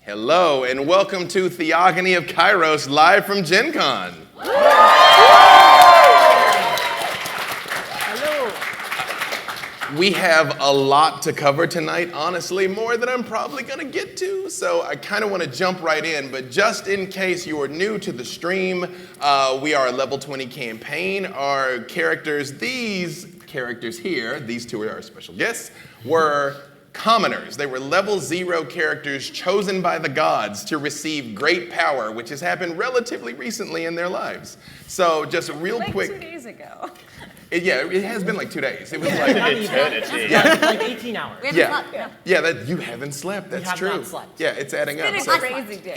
Hello, and welcome to Theogony of Kairos, live from Gen Con. Hello. We have a lot to cover tonight, honestly, more than I'm probably going to get to, so I kind of want to jump right in, but just in case you are new to the stream, we are a level 20 campaign. Our characters, these characters here, these two are our special guests, were commoners. They were level 0 characters chosen by the gods to receive great power, which has happened relatively recently in their lives. So just real quick. 2 days ago. It has been like 2 days. It was like eternity. Like 18 hours. We haven't slept. Yeah, you haven't slept. That's true. Not slept. Yeah, it's adding up. It's been a crazy day.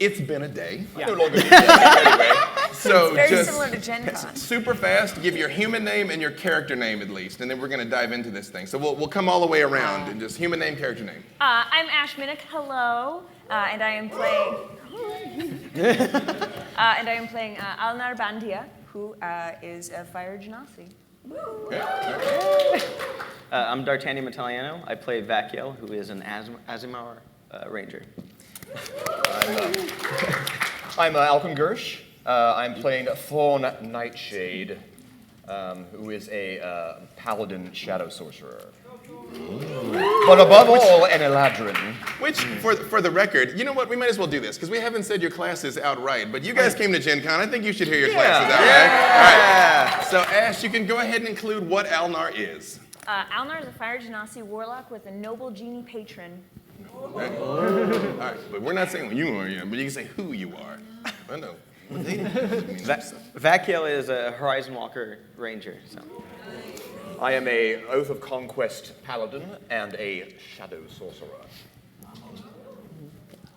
It's been a day. Yeah. No longer anyway. So Very just similar to Gen Con. super fast, give your human name and your character name at least, and then we're gonna dive into this thing. So we'll come all the way around and just human name, character name. I'm Ash Minnick. Hello, and I am playing. Alnar Bandia, who is a fire genasi. I'm D'Artagnan Mataliano. I play Vakiel, who is an Azimar ranger. I'm Alchem Gersh. I'm playing Thorn Nightshade, who is a paladin shadow sorcerer. But above all, an Eladrin. Which, for the record, you know what? We might as well do this because we haven't said your classes outright. But you guys came to Gen Con. I think you should hear your classes outright. All right. So Ash, you can go ahead and include what Alnar is. Alnar is a fire genasi warlock with a noble genie patron. All right, but we're not saying what you are yet, but you can say who you are. I know. Vakiel is a Horizon Walker ranger. So. I am a Oath of Conquest paladin and a shadow sorcerer.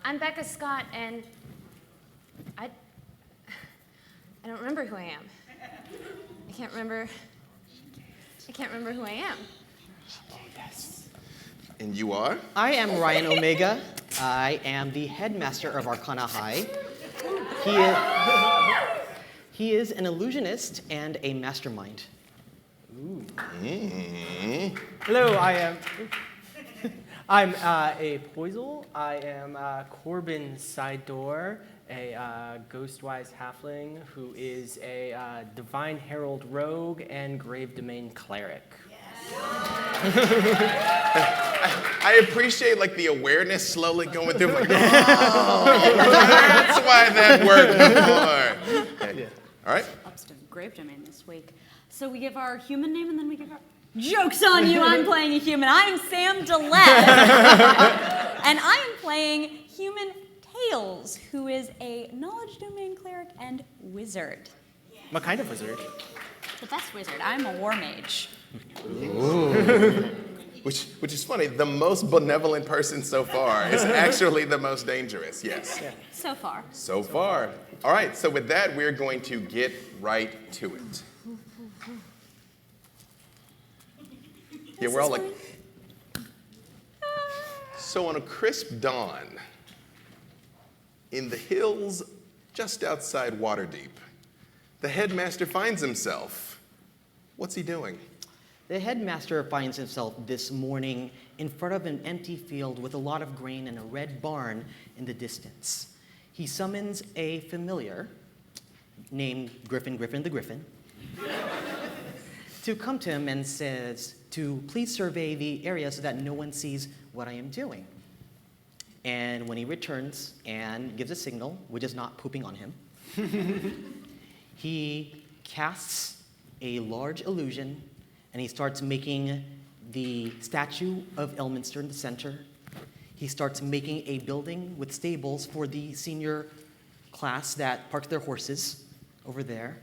I'm Becca Scott, and I don't remember who I am. I can't remember who I am. And you are? I am Ryan Omega. I am the headmaster of Arcana High. He is an illusionist and a mastermind. Mm. Hello, I'm a Poisel. I am Corbin Sidor, a Ghostwise halfling who is a Divine Herald rogue and Grave Domain cleric. I appreciate like the awareness slowly going through. Like, that's why that worked before. Okay. All right. Upstone Grave Domain this week. So we give our human name and then we give our... Joke's on you, I'm playing a human. I'm Sam Dillette. And I am playing human Tails, who is a knowledge domain cleric and wizard. What kind of wizard? The best wizard. I'm a war mage. Ooh. Which is funny. The most benevolent person so far is actually the most dangerous. Yes. Yeah. So far. So far. All right. So with that, we're going to get right to it. Yeah, we're all like. So on a crisp dawn, in the hills just outside Waterdeep, the headmaster finds himself. What's he doing? The headmaster finds himself this morning in front of an empty field with a lot of grain and a red barn in the distance. He summons a familiar named Griffin the Griffin to come to him and says to please survey the area so that no one sees what I am doing. And when he returns and gives a signal, which is not pooping on him, he casts a large illusion and he starts making the statue of Elminster in the center. He starts making a building with stables for the senior class that parks their horses over there.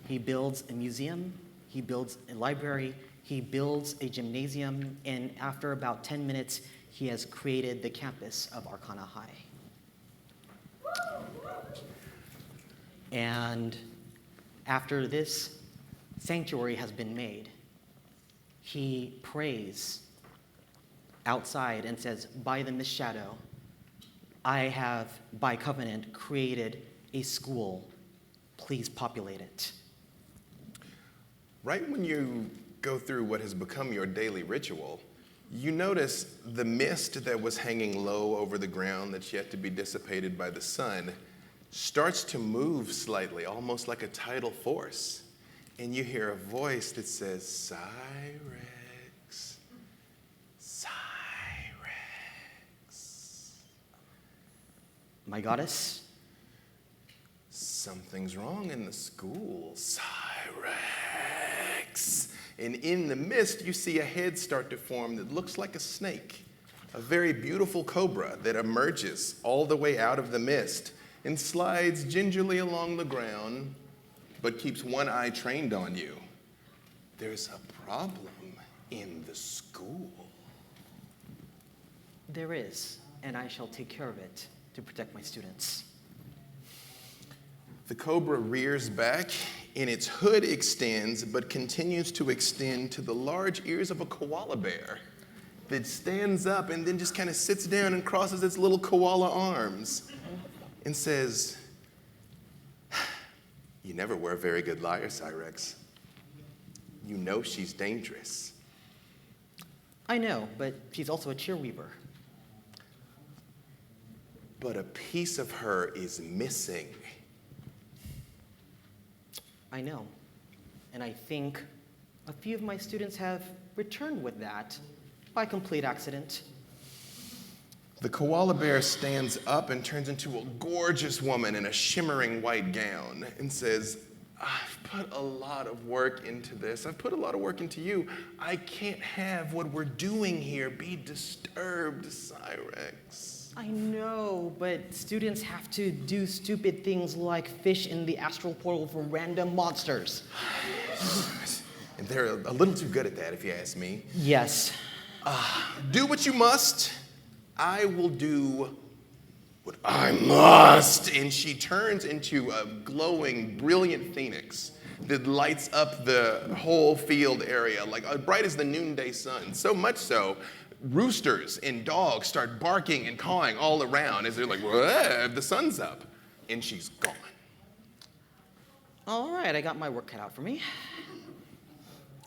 He builds a museum, he builds a library, he builds a gymnasium, and after about 10 minutes, he has created the campus of Arcana High. And after this sanctuary has been made, he prays outside and says, by the Mist Shadow, I have, by covenant, created a school. Please populate it. Right when you go through what has become your daily ritual, You notice the mist that was hanging low over the ground that's yet to be dissipated by the sun starts to move slightly, almost like a tidal force. And you hear a voice that says, Cyrex, Cyrex. My goddess, Something's wrong in the school, Cyrex. And in the mist, you see a head start to form that looks like a snake, a very beautiful cobra that emerges all the way out of the mist and slides gingerly along the ground, but keeps one eye trained on you. There's a problem in the school. there is, and I shall take care of it to protect my students. The cobra rears back, and its hood extends, but continues to extend to the large ears of a koala bear that stands up and then just kind of sits down and crosses its little koala arms and says, "You never were a very good liar, Cyrex. You know she's dangerous." I know, but she's also a cheerweaver. But a piece of her is missing. I know. And I think a few of my students have returned with that by complete accident. The koala bear stands up and turns into a gorgeous woman in a shimmering white gown and says, "I've put a lot of work into this. I've put a lot of work into you. I can't have what we're doing here be disturbed, Cyrex." I know, but students have to do stupid things like fish in the astral portal for random monsters. And they're a little too good at that, if you ask me. Yes. Do what you must. I will do what I must. And she turns into a glowing, brilliant phoenix that lights up the whole field area, like bright as the noonday sun. So much so, roosters and dogs start barking and cawing all around as they're like, "Whoa, the sun's up." And she's gone. All right, I got my work cut out for me.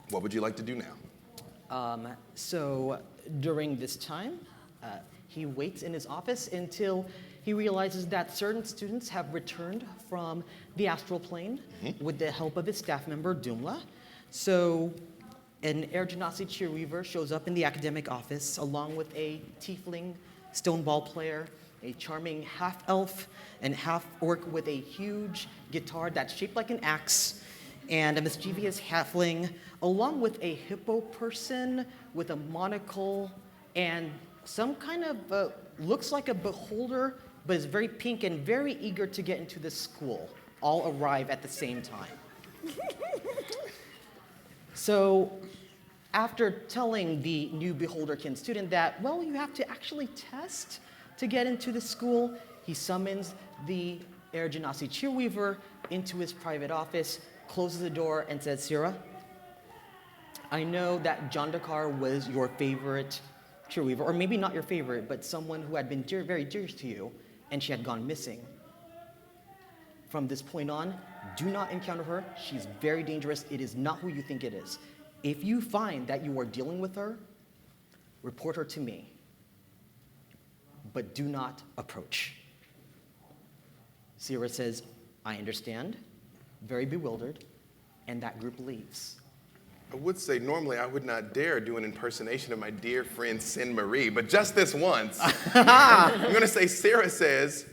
What would you like to do now? So during this time, he waits in his office until he realizes that certain students have returned from the astral plane with the help of his staff member, Doomla. So an Air Genasi cheerweaver shows up in the academic office along with a tiefling stoneball player, a charming half-elf and half-orc with a huge guitar that's shaped like an axe, and a mischievous halfling, along with a hippo person with a monocle and some kind of, looks like a beholder, but is very pink and very eager to get into the school, all arrive at the same time. So after telling the new Beholderkin student that, well, you have to actually test to get into the school, he summons the Air Genasi cheerweaver into his private office, closes the door, and says, "Sierra, I know that Jandakar was your favorite cheerweaver, or maybe not your favorite, but someone who had been very dear to you, and she had gone missing. From this point on, do not encounter her. She's very dangerous. It is not who you think it is. If you find that you are dealing with her, report her to me, but do not approach." Sierra says, "I understand," very bewildered, and that group leaves. I would say normally I would not dare do an impersonation of my dear friend Sin Marie, but just this once, I'm going to say Sarah says,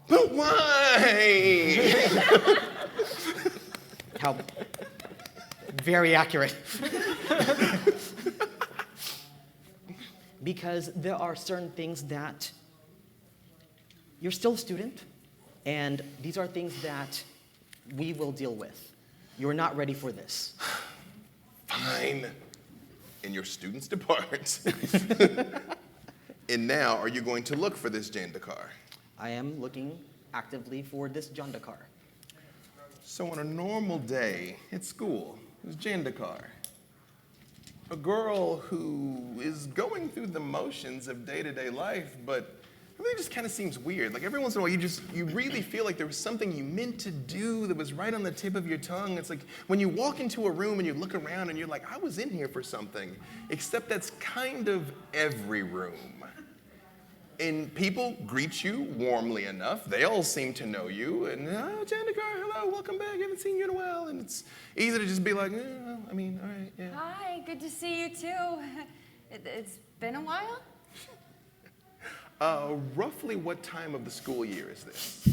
"But why?" How very accurate. Because there are certain things that you're still a student, and these are things that we will deal with. You're not ready for this. Fine. And your students depart. And now, are you going to look for this Jandakar? I am looking actively for this Jandakar. So on a normal day at school, there's Jandakar, a girl who is going through the motions of day-to-day life, but everything just kind of seems weird. Like every once in a while, you really feel like there was something you meant to do that was right on the tip of your tongue. It's like when you walk into a room and you look around and you're like, I was in here for something. Except that's kind of every room. And people greet you warmly enough. They all seem to know you. And, oh, Jandakar, hello, welcome back. Haven't seen you in a while. And it's easy to just be like, well, I mean, all right, yeah. Hi, good to see you too. It's been a while? Roughly what time of the school year is this?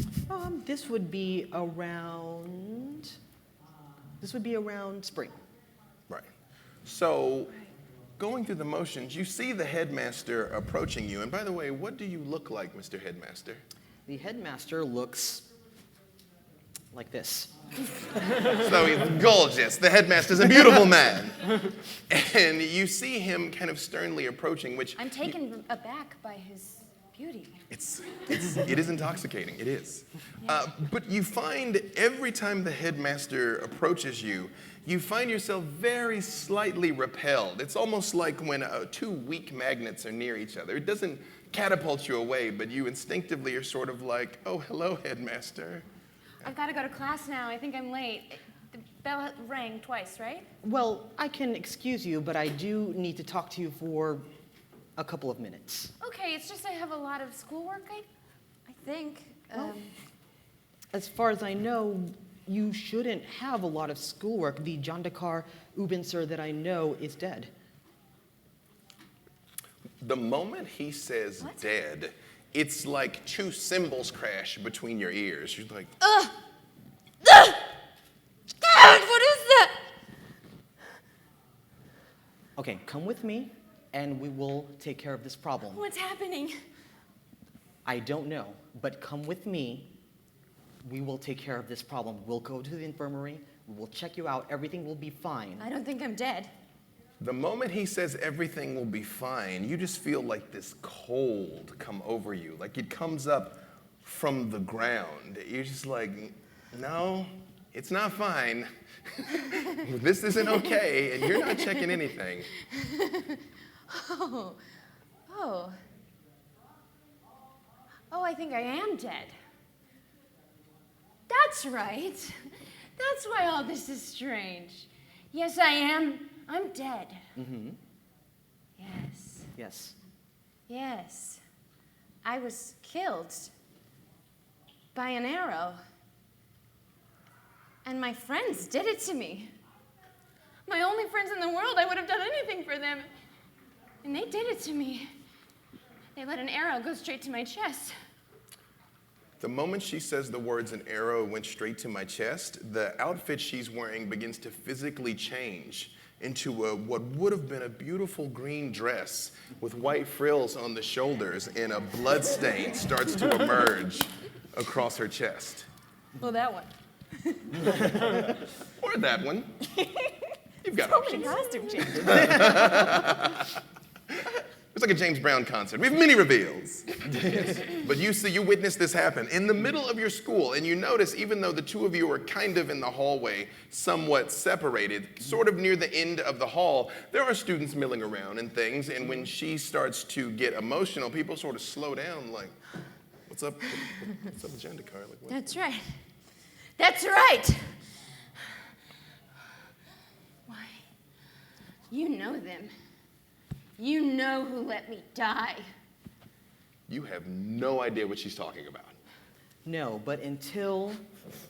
This would be around spring. Right. So, going through the motions, you see the headmaster approaching you. And by the way, what do you look like, Mr. Headmaster? The headmaster looks like this. So he's gorgeous. The headmaster's a beautiful man. And you see him kind of sternly approaching, which... I'm taken aback by his beauty. It is intoxicating, it is. But you find every time the headmaster approaches you, you find yourself very slightly repelled. It's almost like when two weak magnets are near each other. It doesn't catapult you away, but you instinctively are sort of like, oh, hello, headmaster. I've got to go to class now. I think I'm late. The bell rang twice, right? Well, I can excuse you, but I do need to talk to you for a couple of minutes. Okay, it's just I have a lot of schoolwork, I think. As far as I know, you shouldn't have a lot of schoolwork. The Jandakar Ubinsur that I know is dead. The moment he says dead, it's like two cymbals crash between your ears. You're like, God, what is that? Okay, come with me, and we will take care of this problem. What's happening? I don't know, but come with me. We will take care of this problem. We'll go to the infirmary. We will check you out. Everything will be fine. I don't think I'm dead. the moment he says everything will be fine, you just feel like this cold come over you. Like it comes up from the ground. You're just like, no, it's not fine. This isn't okay, and you're not checking anything. Oh, I think I am dead. That's right. That's why all this is strange. Yes, I am. I'm dead. Mm-hmm. Yes. Yes. Yes. I was killed by an arrow. And my friends did it to me. My only friends in the world, I would have done anything for them. And they did it to me. They let an arrow go straight to my chest. The moment she says the words "an arrow went straight to my chest," the outfit she's wearing begins to physically change into what would have been a beautiful green dress with white frills on the shoulders, and a blood stain starts to emerge across her chest. Well, that one. Or that one. You've got So many options. costume changes. It's like a James Brown concert. We have many reveals. Yes. But you witness this happen in the middle of your school, and you notice, even though the two of you are kind of in the hallway, somewhat separated, sort of near the end of the hall, there are students milling around and things, and when she starts to get emotional, people sort of slow down, like, what's up? What's up with Jandakar? Like, what? That's right. That's right. Why? You know them. You know who let me die. You have no idea what she's talking about. No, but until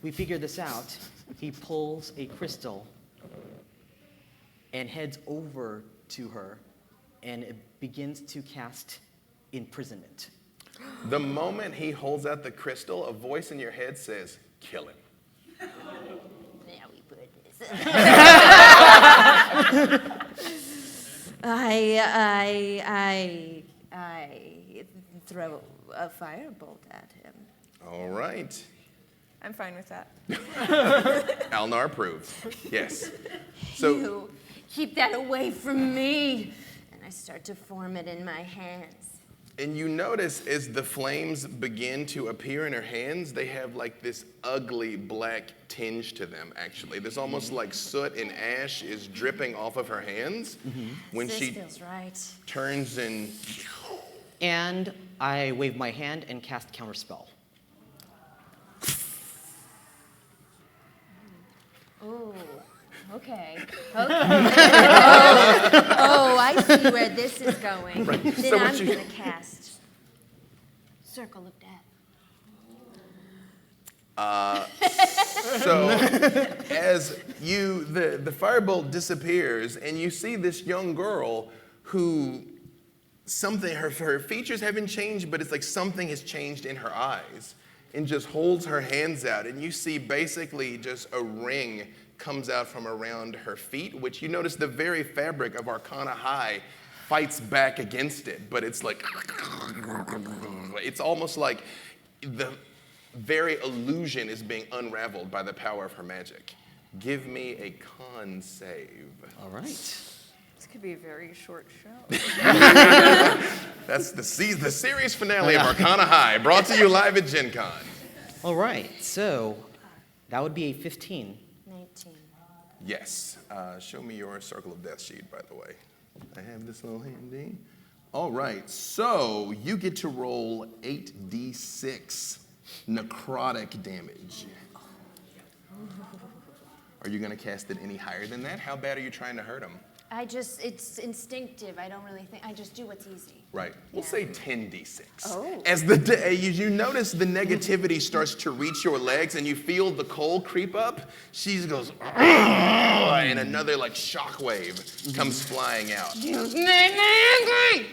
we figure this out, he pulls a crystal and heads over to her, and it begins to cast imprisonment. The moment he holds out the crystal, a voice in your head says, "Kill him." Now we put this. I throw a firebolt at him. All right. I'm fine with that. Alnar approves. Yes. So You keep that away from me. And I start to form it in my hands. And you notice as the flames begin to appear in her hands, they have like this ugly black tinge to them, actually. There's almost like soot and ash is dripping off of her hands when This she feels right. turns and... And I wave my hand and cast Counterspell. Oh, okay. Oh, I see where this is going. Then So what I'm you- going to cast Circle of Death. So as the firebolt disappears and you see this young girl who her features haven't changed, but it's like something has changed in her eyes, and just holds her hands out, and you see basically just a ring comes out from around her feet, which you notice the very fabric of Arcana High fights back against it, but it's like, it's almost like the very illusion is being unraveled by the power of her magic. Give me a con save. All right. This could be a very short show. That's the series finale of Arcana High, brought to you live at Gen Con. All right, so that would be a 15. 19. Yes. Show me your Circle of Death sheet, by the way. I have this little handy. All right, so you get to roll 8d6 necrotic damage. Are you going to cast it any higher than that? How bad are you trying to hurt him? It's instinctive. I don't really think, I just do what's easy. Right. We'll Yeah. say 10d6. Oh. As you notice the negativity starts to reach your legs and you feel the cold creep up, she goes, and another like shockwave comes flying out. You made me angry!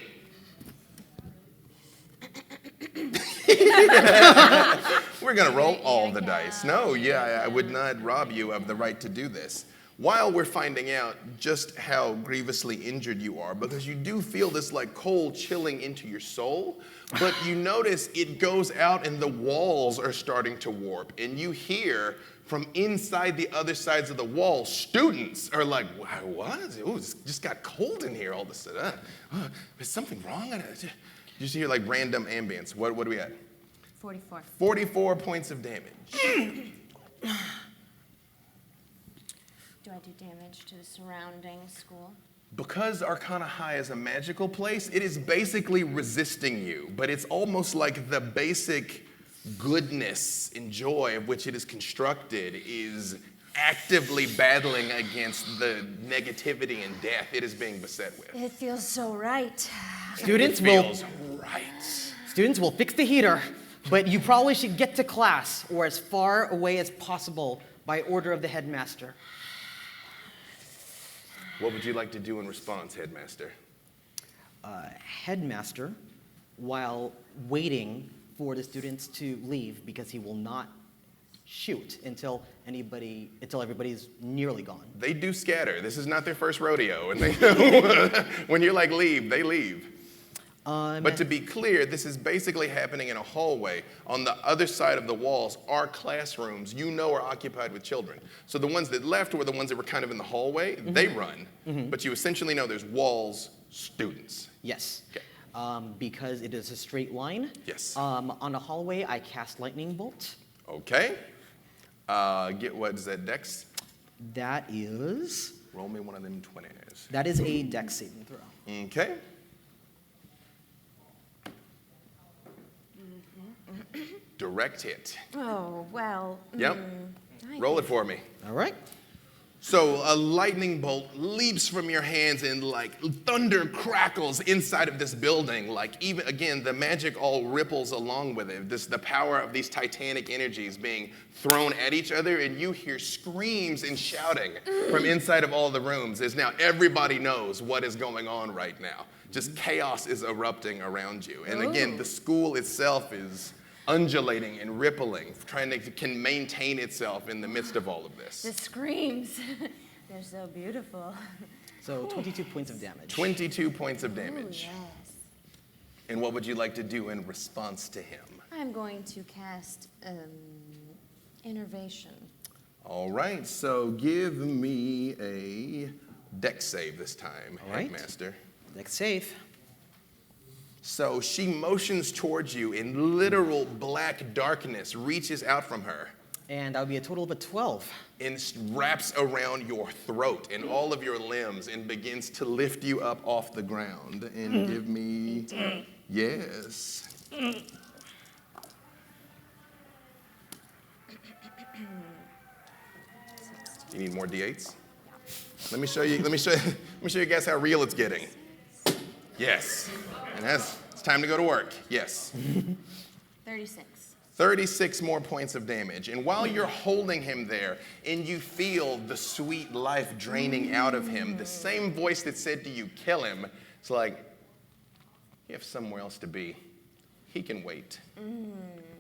We're gonna roll all the dice. No, I would not rob you of the right to do this. While we're finding out just how grievously injured you are, because you do feel this like cold chilling into your soul, but you notice it goes out and the walls are starting to warp, and you hear from inside the other sides of the wall, students are like, what? Oh, it just got cold in here all of a sudden. Is something wrong? You just hear like random ambience. What do we at? 44. 44 points of damage. Do I do damage to the surrounding school? Because Arcana High is a magical place, it is basically resisting you, but it's almost like the basic goodness and joy of which it is constructed is actively battling against the negativity and death it is being beset with. It feels so right. Students It will feels right. Students will fix the heater, but you probably should get to class or as far away as possible by order of the headmaster. What would you like to do in response, Headmaster? Headmaster, while waiting for the students to leave, because he will not shoot until everybody's nearly gone. They do scatter. This is not their first rodeo. And when you're like, leave, they leave. But to be clear, this is basically happening in a hallway. On the other side of the walls are classrooms are occupied with children. So the ones that left were the ones that were kind of in the hallway. Mm-hmm. They run. Mm-hmm. But you essentially know there's walls, students. Yes. Okay. Because it is a straight line. Yes. On the hallway, I cast Lightning Bolt. Okay. What is that, Dex? That is... Roll me one of them 20s. That is a Dex saving throw. Okay. Direct hit. Oh, well. Yep. Roll it for me. All right. So a lightning bolt leaps from your hands and like thunder crackles inside of this building. Like even again, the magic all ripples along with it. The power of these titanic energies being thrown at each other, and you hear screams and shouting from inside of all the rooms. As now everybody knows what is going on right now. Just chaos is erupting around you. And again, the school itself is undulating and rippling, can maintain itself in the midst of all of this. The screams. They're so beautiful. So 22 points of damage. 22 points of damage. Ooh, yes. And what would you like to do in response to him? I'm going to cast Innervation. All right, so give me a dex save this time, All right. Headmaster. Dex save. So she motions towards you, and literal black darkness reaches out from her And that would be a total of a 12. and wraps around your throat and all of your limbs and begins to lift you up off the ground. And give me, yes, You need more D8s? Let me show you guys how real it's getting. Yes. And it's time to go to work. Yes. 36. 36 more points of damage. And while you're holding him there and you feel the sweet life draining out of him, the same voice that said to you, kill him, it's like, you have somewhere else to be. He can wait.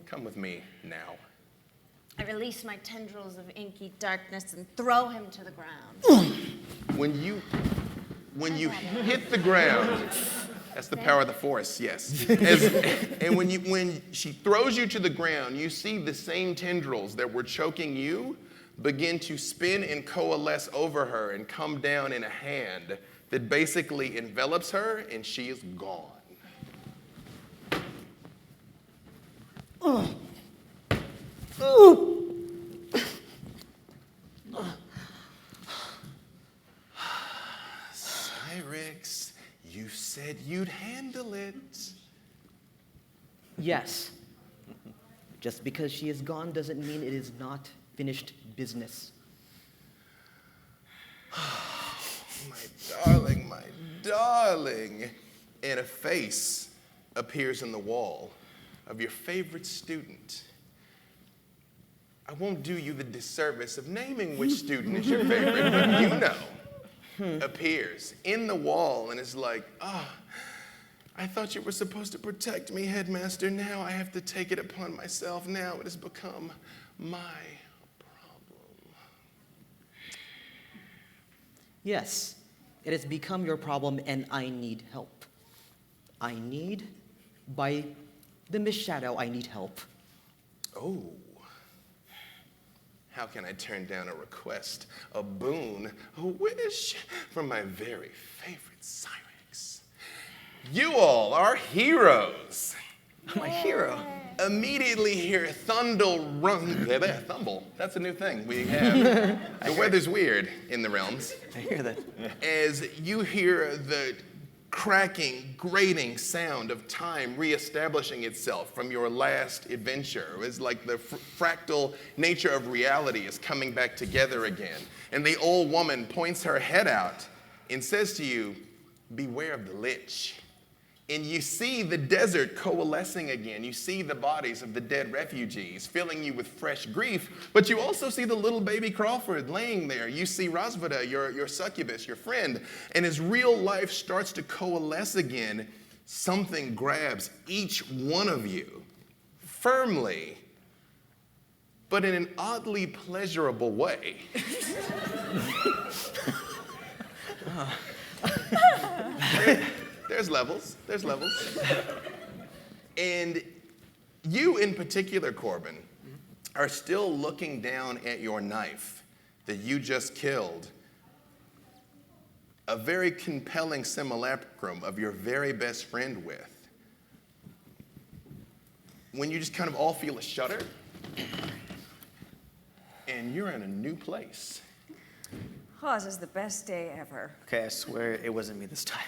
Come with me now. I release my tendrils of inky darkness and throw him to the ground. When you hit the ground, that's the power of the Force, yes. And when she throws you to the ground, you see the same tendrils that were choking you begin to spin and coalesce over her and come down in a hand that basically envelops her, and she is gone. Cyrix, you said you'd handle it. Yes. Just because she is gone doesn't mean it is not finished business. My darling. And a face appears in the wall of your favorite student. I won't do you the disservice of naming which student is your favorite, but you know. Appears in the wall and is like, I thought you were supposed to protect me, headmaster. Now I have to take it upon myself. Now it has become my problem. Yes, it has become your problem and I need help. By the Miss Shadow, I need help. Oh. How can I turn down a request, a boon, a wish from my very favorite Cyrix? You all are heroes. I'm a hero. Immediately hear Thumble. That's a new thing we have. The weather's weird in the realms. I hear that. As you hear the cracking, grating sound of time reestablishing itself from your last adventure. It's like the fractal nature of reality is coming back together again. And the old woman points her head out and says to you, beware of the lich. And you see the desert coalescing again. You see the bodies of the dead refugees filling you with fresh grief, but you also see the little baby Crawford laying there. You see Rosvada, your succubus, your friend, and as real life starts to coalesce again, something grabs each one of you firmly, but in an oddly pleasurable way. There's levels. And you in particular, Corbin, are still looking down at your knife that you just killed. A very compelling simulacrum of your very best friend with. When you just kind of all feel a shudder, and you're in a new place. Oh, this is the best day ever. Okay, I swear it wasn't me this time.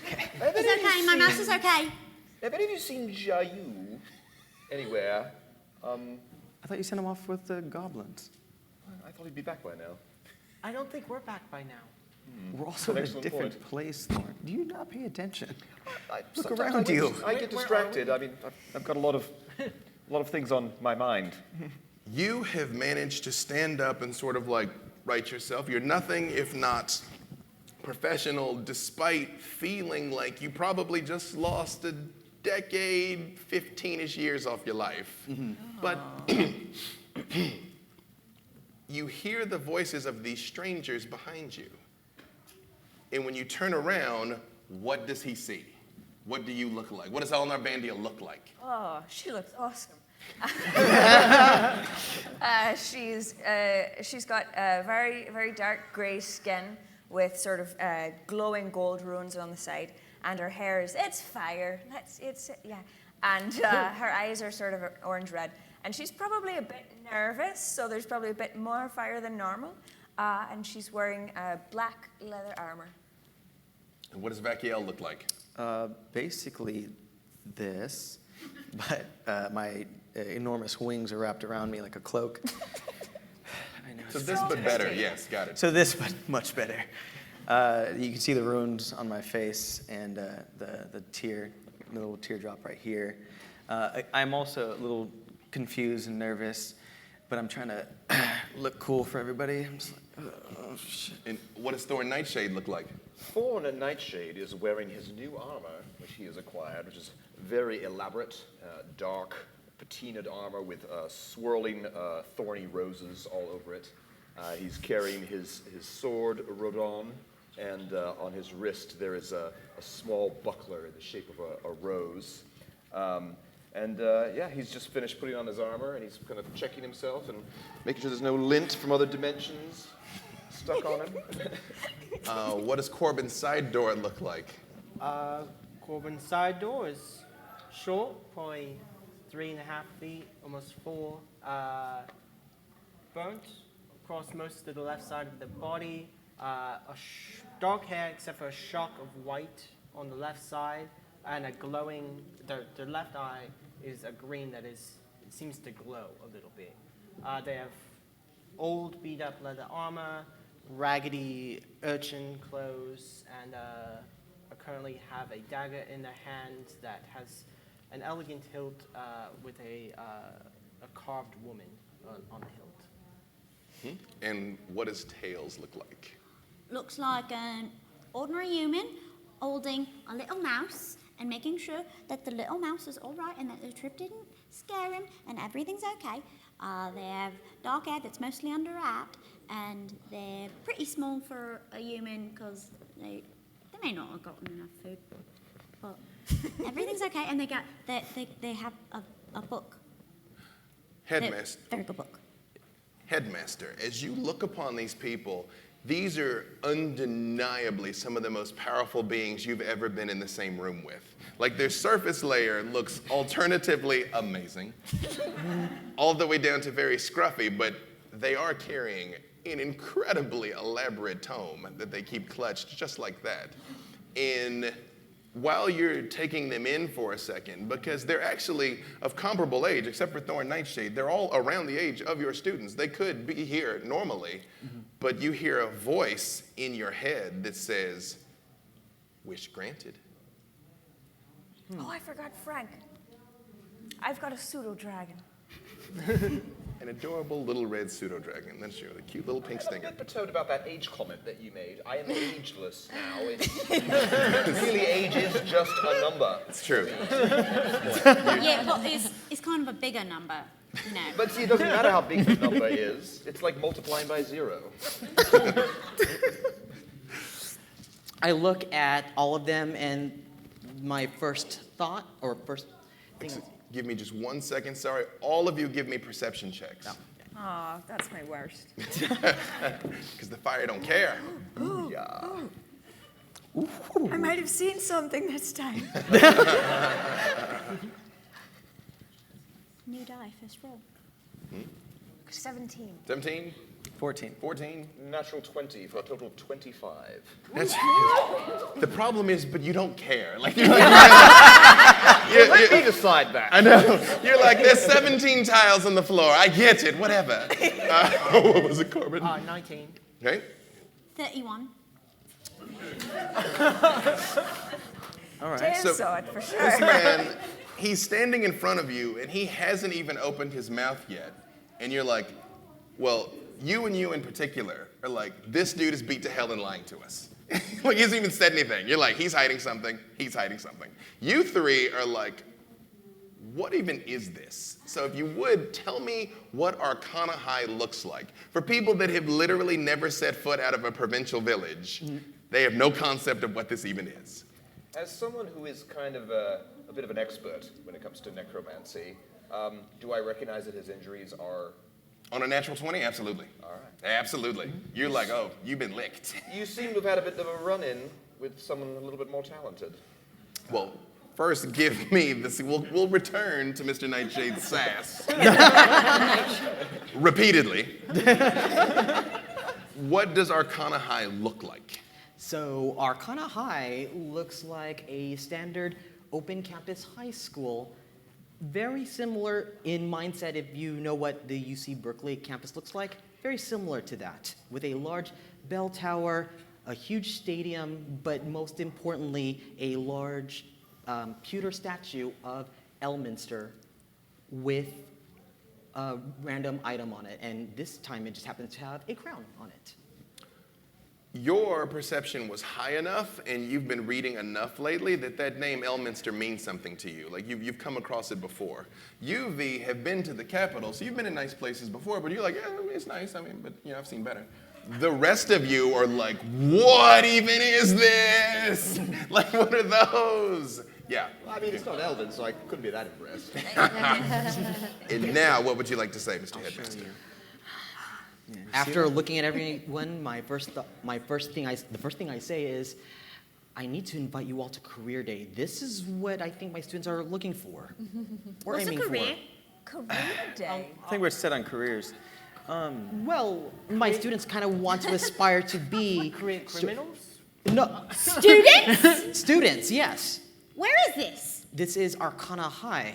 Okay. It's okay, my mouse is okay. Have any of you seen Jayu anywhere? I thought you sent him off with the goblins. I thought he'd be back by now. I don't think we're back by now. We're also in a Excellent different point. place, Thorn. Do you not pay attention? Look Sometimes around you. I get distracted. I mean, I've got a lot of things on my mind. You have managed to stand up and sort of like right yourself. You're nothing if not professional, despite feeling like you probably just lost a decade, 15-ish years off your life. But you hear the voices of these strangers behind you. And when you turn around, what does he see? What do you look like? What does Eleanor Bandia look like? Oh, she looks awesome. She's got very, very dark gray skin with sort of glowing gold runes on the side, and her hair it's fire. And her eyes are sort of orange red, and she's probably a bit nervous, so there's probably a bit more fire than normal. And she's wearing black leather armor. And what does Vakiel look like? Basically this. but my enormous wings are wrapped around me like a cloak. I know. So this, but better. Yes, got it. So this, but much better. You can see the runes on my face and the little teardrop right here. I'm also a little confused and nervous, but I'm trying to look cool for everybody. I'm just like, oh, shit. And what does Thorn Nightshade look like? Thorn Nightshade is wearing his new armor, which he has acquired, which is very elaborate, dark, patinaed armor with swirling thorny roses all over it. He's carrying his sword, Rodon, and on his wrist there is a small buckler in the shape of a rose. Yeah, he's just finished putting on his armor, and he's kind of checking himself and making sure there's no lint from other dimensions stuck on him. What does Corbin's side door look like? Corbin's side door is short, probably 3.5 feet, almost 4. Burnt across most of the left side of the body. Dark hair, except for a shock of white on the left side, and a glowing. The left eye is a green that seems to glow a little bit. They have old, beat-up leather armor, raggedy urchin clothes, and currently have a dagger in their hand that has an elegant hilt with a carved woman on the hilt. And what does Tails look like? Looks like an ordinary human holding a little mouse and making sure that the little mouse is all right and that the trip didn't scare him and everything's okay. They have dark hair that's mostly under a hat, and they're pretty small for a human because they may not have gotten enough food, but everything's okay. And they have a book. Headmaster. Very good book. Headmaster, as you look upon these people, these are undeniably some of the most powerful beings you've ever been in the same room with. Like, their surface layer looks alternatively amazing, all the way down to very scruffy, but they are carrying an incredibly elaborate tome that they keep clutched just like that. And while you're taking them in for a second, because they're actually of comparable age, except for Thorn Nightshade, they're all around the age of your students. They could be here normally, but you hear a voice in your head that says, "Wish granted." Oh, I forgot Frank. I've got a pseudo-dragon. An adorable little red pseudo-dragon. That's true, the cute little pink I'm a stinger. bit perturbed about that age comment that you made. I am ageless now. Really, age is just a number. It's true. Yeah, but it's kind of a bigger number, you know. But see, it doesn't matter how big the number is. It's like multiplying by 0. I look at all of them, and my first thought, or first thing. Give me just 1 second, sorry. All of you give me perception checks. Aw, that's my worst. Because the fire don't care. I might have seen something this time. New die, first roll. 17. 17? 14. 14? Natural 20 for a total of 25. That's, the problem is, but you don't care. Like, Let me decide that. I know. You're like, there's 17 tiles on the floor. I get it, whatever. What was it, Corbin? 19. Okay. 31. All right. Dan so saw it for sure. This man, he's standing in front of you, and he hasn't even opened his mouth yet. And you're like, well, you in particular are like, this dude is beat to hell and lying to us. Like, he hasn't even said anything. You're like, he's hiding something. He's hiding something. You three are like, what even is this? So if you would, tell me what Arcana High looks like. For people that have literally never set foot out of a provincial village, they have no concept of what this even is. As someone who is kind of a bit of an expert when it comes to necromancy, do I recognize that his injuries are... On a natural 20, absolutely. All right. Absolutely. You're like, oh, you've been licked. You seem to have had a bit of a run-in with someone a little bit more talented. Well, first give me this. We'll return to Mr. Nightshade's sass. Repeatedly. What does Arcana High look like? So Arcana High looks like a standard open campus high school, Very similar in mindset if you know what the UC Berkeley campus looks like. Very similar to that, with a large bell tower, a huge stadium, but most importantly, a large pewter statue of Elminster with a random item on it. And this time it just happens to have a crown on it. Your perception was high enough, and you've been reading enough lately that name Elminster means something to you. Like you've come across it before. You, V, have been to the capital, so you've been in nice places before, but you're like, yeah, it's nice. I mean, but I've seen better. The rest of you are like, what even is this? Like, what are those? Yeah. Well, I mean, it's not Elven, so I couldn't be that impressed. And now, what would you like to say, Mr. Headmaster? After looking at everyone, the first thing I say is, I need to invite you all to Career Day. This is what I think my students are looking for. Or What's a aiming career? Career day. I think we're set on careers. Well, my students kind of want to aspire to be Criminals? no Students? students. Yes, Where is this? this is Arcana High.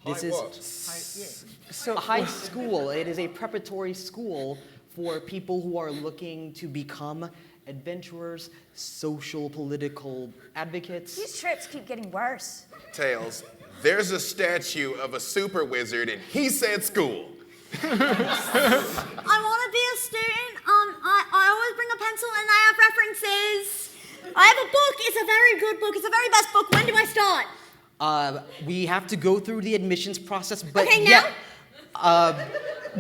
This High is what? a high school. It is a preparatory school for people who are looking to become adventurers, social, political advocates. These trips keep getting worse. Tails, there's a statue of a super wizard, and he said school. I want to be a student. I always bring a pencil and I have references. I have a book. It's a very good book. It's the very best book. When do I start? We have to go through the admissions process, but Okay, yeah.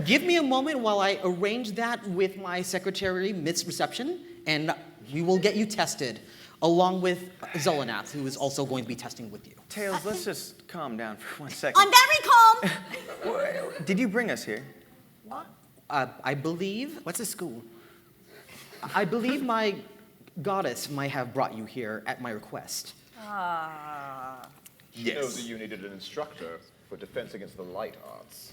Give me a moment while I arrange that with my secretary, Miss Reception, and we will get you tested, along with Zolanath, who is also going to be testing with you. Tails, let's just calm down for 1 second. I'm very calm. Did you bring us here? I believe, What's a school? I believe my goddess might have brought you here at my request. She knows that Yes. you needed an instructor for defense against the light arts.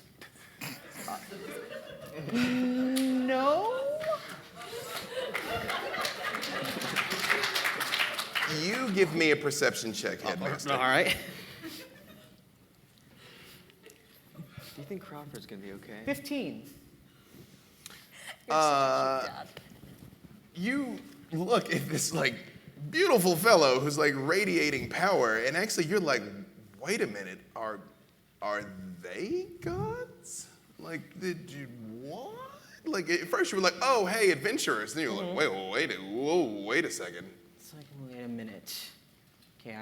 No? You give me a perception check, Headmaster. All right. Do you think Crawford's gonna be okay? 15. You look at this like beautiful fellow who's like radiating power, and actually you're like, wait a minute, are they gods? Like, did you what? Like at first you were like, oh hey, adventurers. Then you're like, wait a second. It's like, wait a minute. Okay,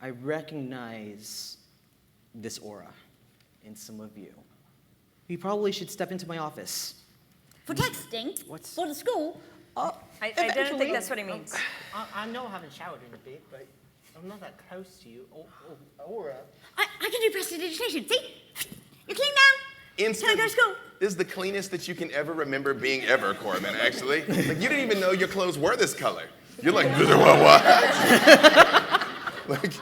I recognize this aura in some of you. You probably should step into my office. For texting? What's- For the school? I don't Eventually. think that's what he means. I know I haven't showered in a bit, but I'm not that close to you. Aura. I can do prestidigitation. See? You're clean now. Can I go to school? This is the cleanest that you can ever remember being ever, Corbin, actually. Like, you didn't even know your clothes were this color. You're like, what? Like,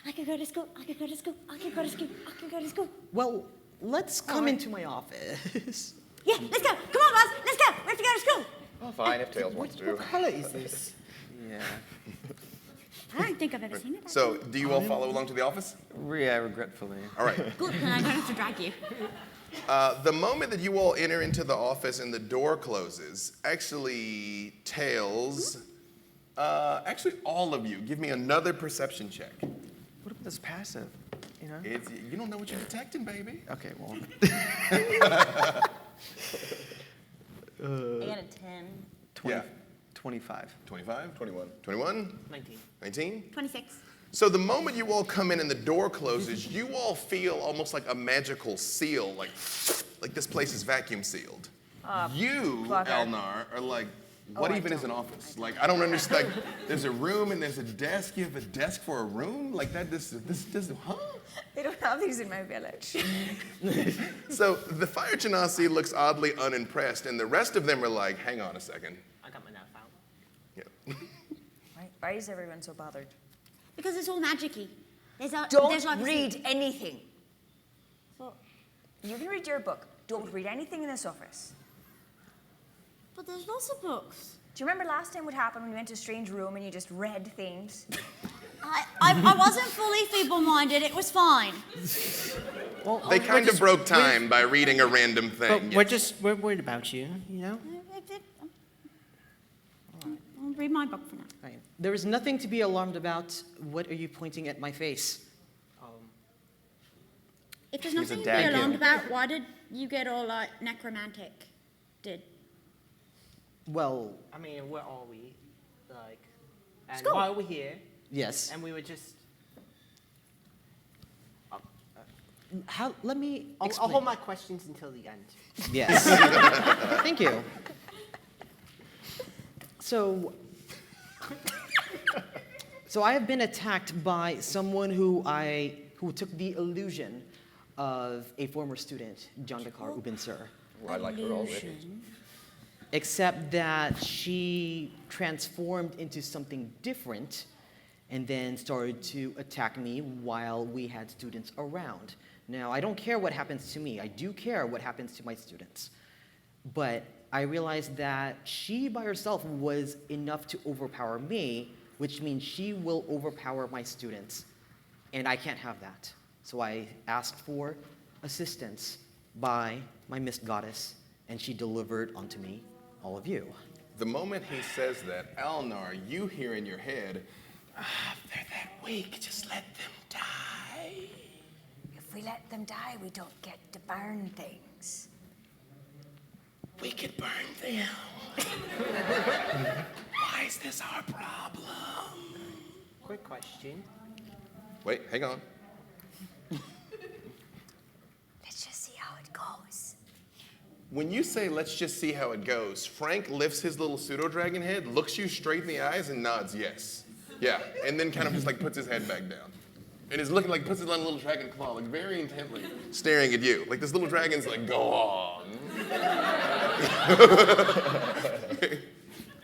I could go to school. I could go to school. I could go to school. I could go to school. Well, let's come into my office. Yeah, let's go. Come on, Buzz. Let's go. We have to go to school. Oh, fine, if Tails wants to. What color is this? Yeah. I don't think I've ever seen it. so do you all follow along to the office? Yeah, regretfully. All right. Good, then I don't have to drag you. The moment that you all enter into the office and the door closes, actually, Tails, actually all of you, give me another perception check. What about this passive? You know? You don't know what you're detecting, baby. Okay, well. I got a 10. 20, Yeah. 25. 25? 21. 21? 19. 19? 26. So the moment you all come in and the door closes, you all feel almost like a magical seal, like this place is vacuum sealed. You, bugger. Elnar, are like, what even is an office? Like, I don't understand. Like, there's a room and there's a desk. You have a desk for a room? Like that, this, huh? They don't have these in my village. So the Fire Genasi looks oddly unimpressed, and the rest of them are like, hang on a second. I got my knife out. Yeah. Why is everyone so bothered? Because it's all magic-y. There's Don't like read anything. But You can read your book. Don't read anything in this office. there's lots of books. Do you remember last time what happened when you went to a strange room and you just read things? I wasn't fully feeble-minded. It was fine. Well, They kind of broke time by reading a random thing. But we're worried about you, you know? I'll read my book for now. All right. There is nothing to be alarmed about. What are you pointing at my face? If there's He's a nothing to be dad alarmed kid. about, why did you get all like necromantic? Well, I mean, where are we? Like, and School. why are we here? yes. And we were just. Let me I'll explain. hold my questions until the end. Yes. Thank you. So I have been attacked by someone who took the illusion of a former student, John Dakar Ubinsur. Well, I like her already. Except that she transformed into something different and then started to attack me while we had students around. Now, I don't care what happens to me. I do care what happens to my students. But I realized that she by herself was enough to overpower me, which means she will overpower my students. And I can't have that. So I asked for assistance by my mist goddess, and she delivered unto me all of you. The moment he says that, Alnar, you hear in your head, they're that weak, just let them die. If we let them die, we don't get to burn things. We could burn them. Why is this our problem? Quick question. Wait, hang on. Let's just see how it goes. When you say, let's just see how it goes, Frank lifts his little pseudo-dragon head, looks you straight in the eyes, and nods yes. Yeah, and then kind of just like puts his head back down. And is looking like, puts his little dragon claw, like very intently, staring at you. Like this little dragon's like, go on.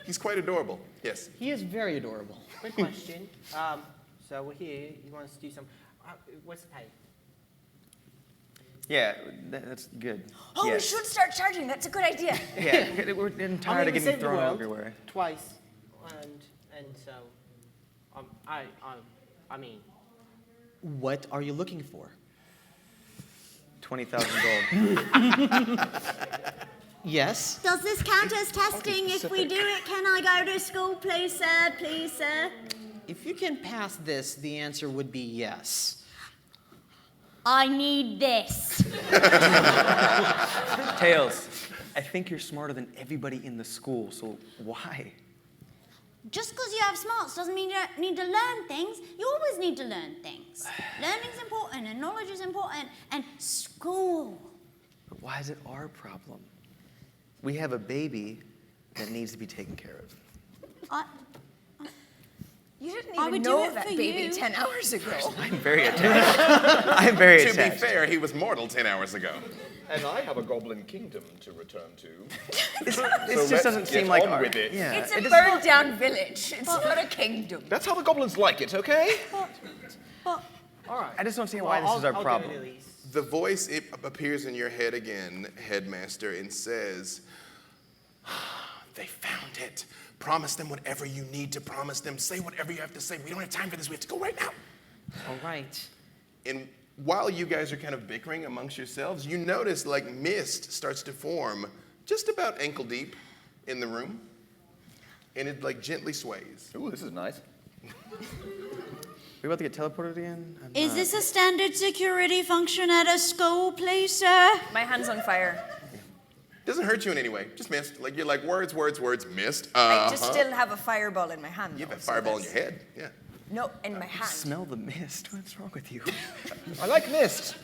He's quite adorable, yes. He is very adorable. Quick question. So we're here. You want us to do some? What's the pay? Yeah, that's good. Oh, yes. we should start charging. That's a good idea. Yeah, we're getting tired of we getting saved the thrown world everywhere. twice, and so, I mean, What are you looking for? 20,000 gold. Yes. Does this count as testing? If we do it, can I go to school, please, sir? Please, sir. If you can pass this, the answer would be yes. I need this. Tails, I think you're smarter than everybody in the school, so why? Just because you have smarts doesn't mean you don't need to learn things. You always need to learn things. Learning's important, and knowledge is important, and school. But why is it our problem? We have a baby that needs to be taken care of. You didn't I even would do know it that for baby you. 10 hours ago. I'm very attached. I'm very To be attached. fair, he was mortal 10 hours ago. And I have a goblin kingdom to return to. This So just let's doesn't get seem like on our, with it. Yeah, It's a it just- burned down village. It's not a kingdom. That's how the goblins like it, okay? all right. I just don't see why this is our I'll problem. do it at least. The voice appears in your head again, headmaster, and says, they found it. Promise them whatever you need to promise them. Say whatever you have to say. We don't have time for this. We have to go right now. All right. And while you guys are kind of bickering amongst yourselves, you notice like mist starts to form just about ankle deep in the room. And it like gently sways. Ooh, this is nice. We about to get teleported again? I'm Is not- this a standard security function at a school, please, sir? My hand's on fire. Doesn't hurt you in any way. Just mist. Like you're like words, mist. I just still have a fireball in my hand. You have though, a so fireball in that's- your head. Yeah. No, in my hand. Smell the mist. What's wrong with you? I like mist.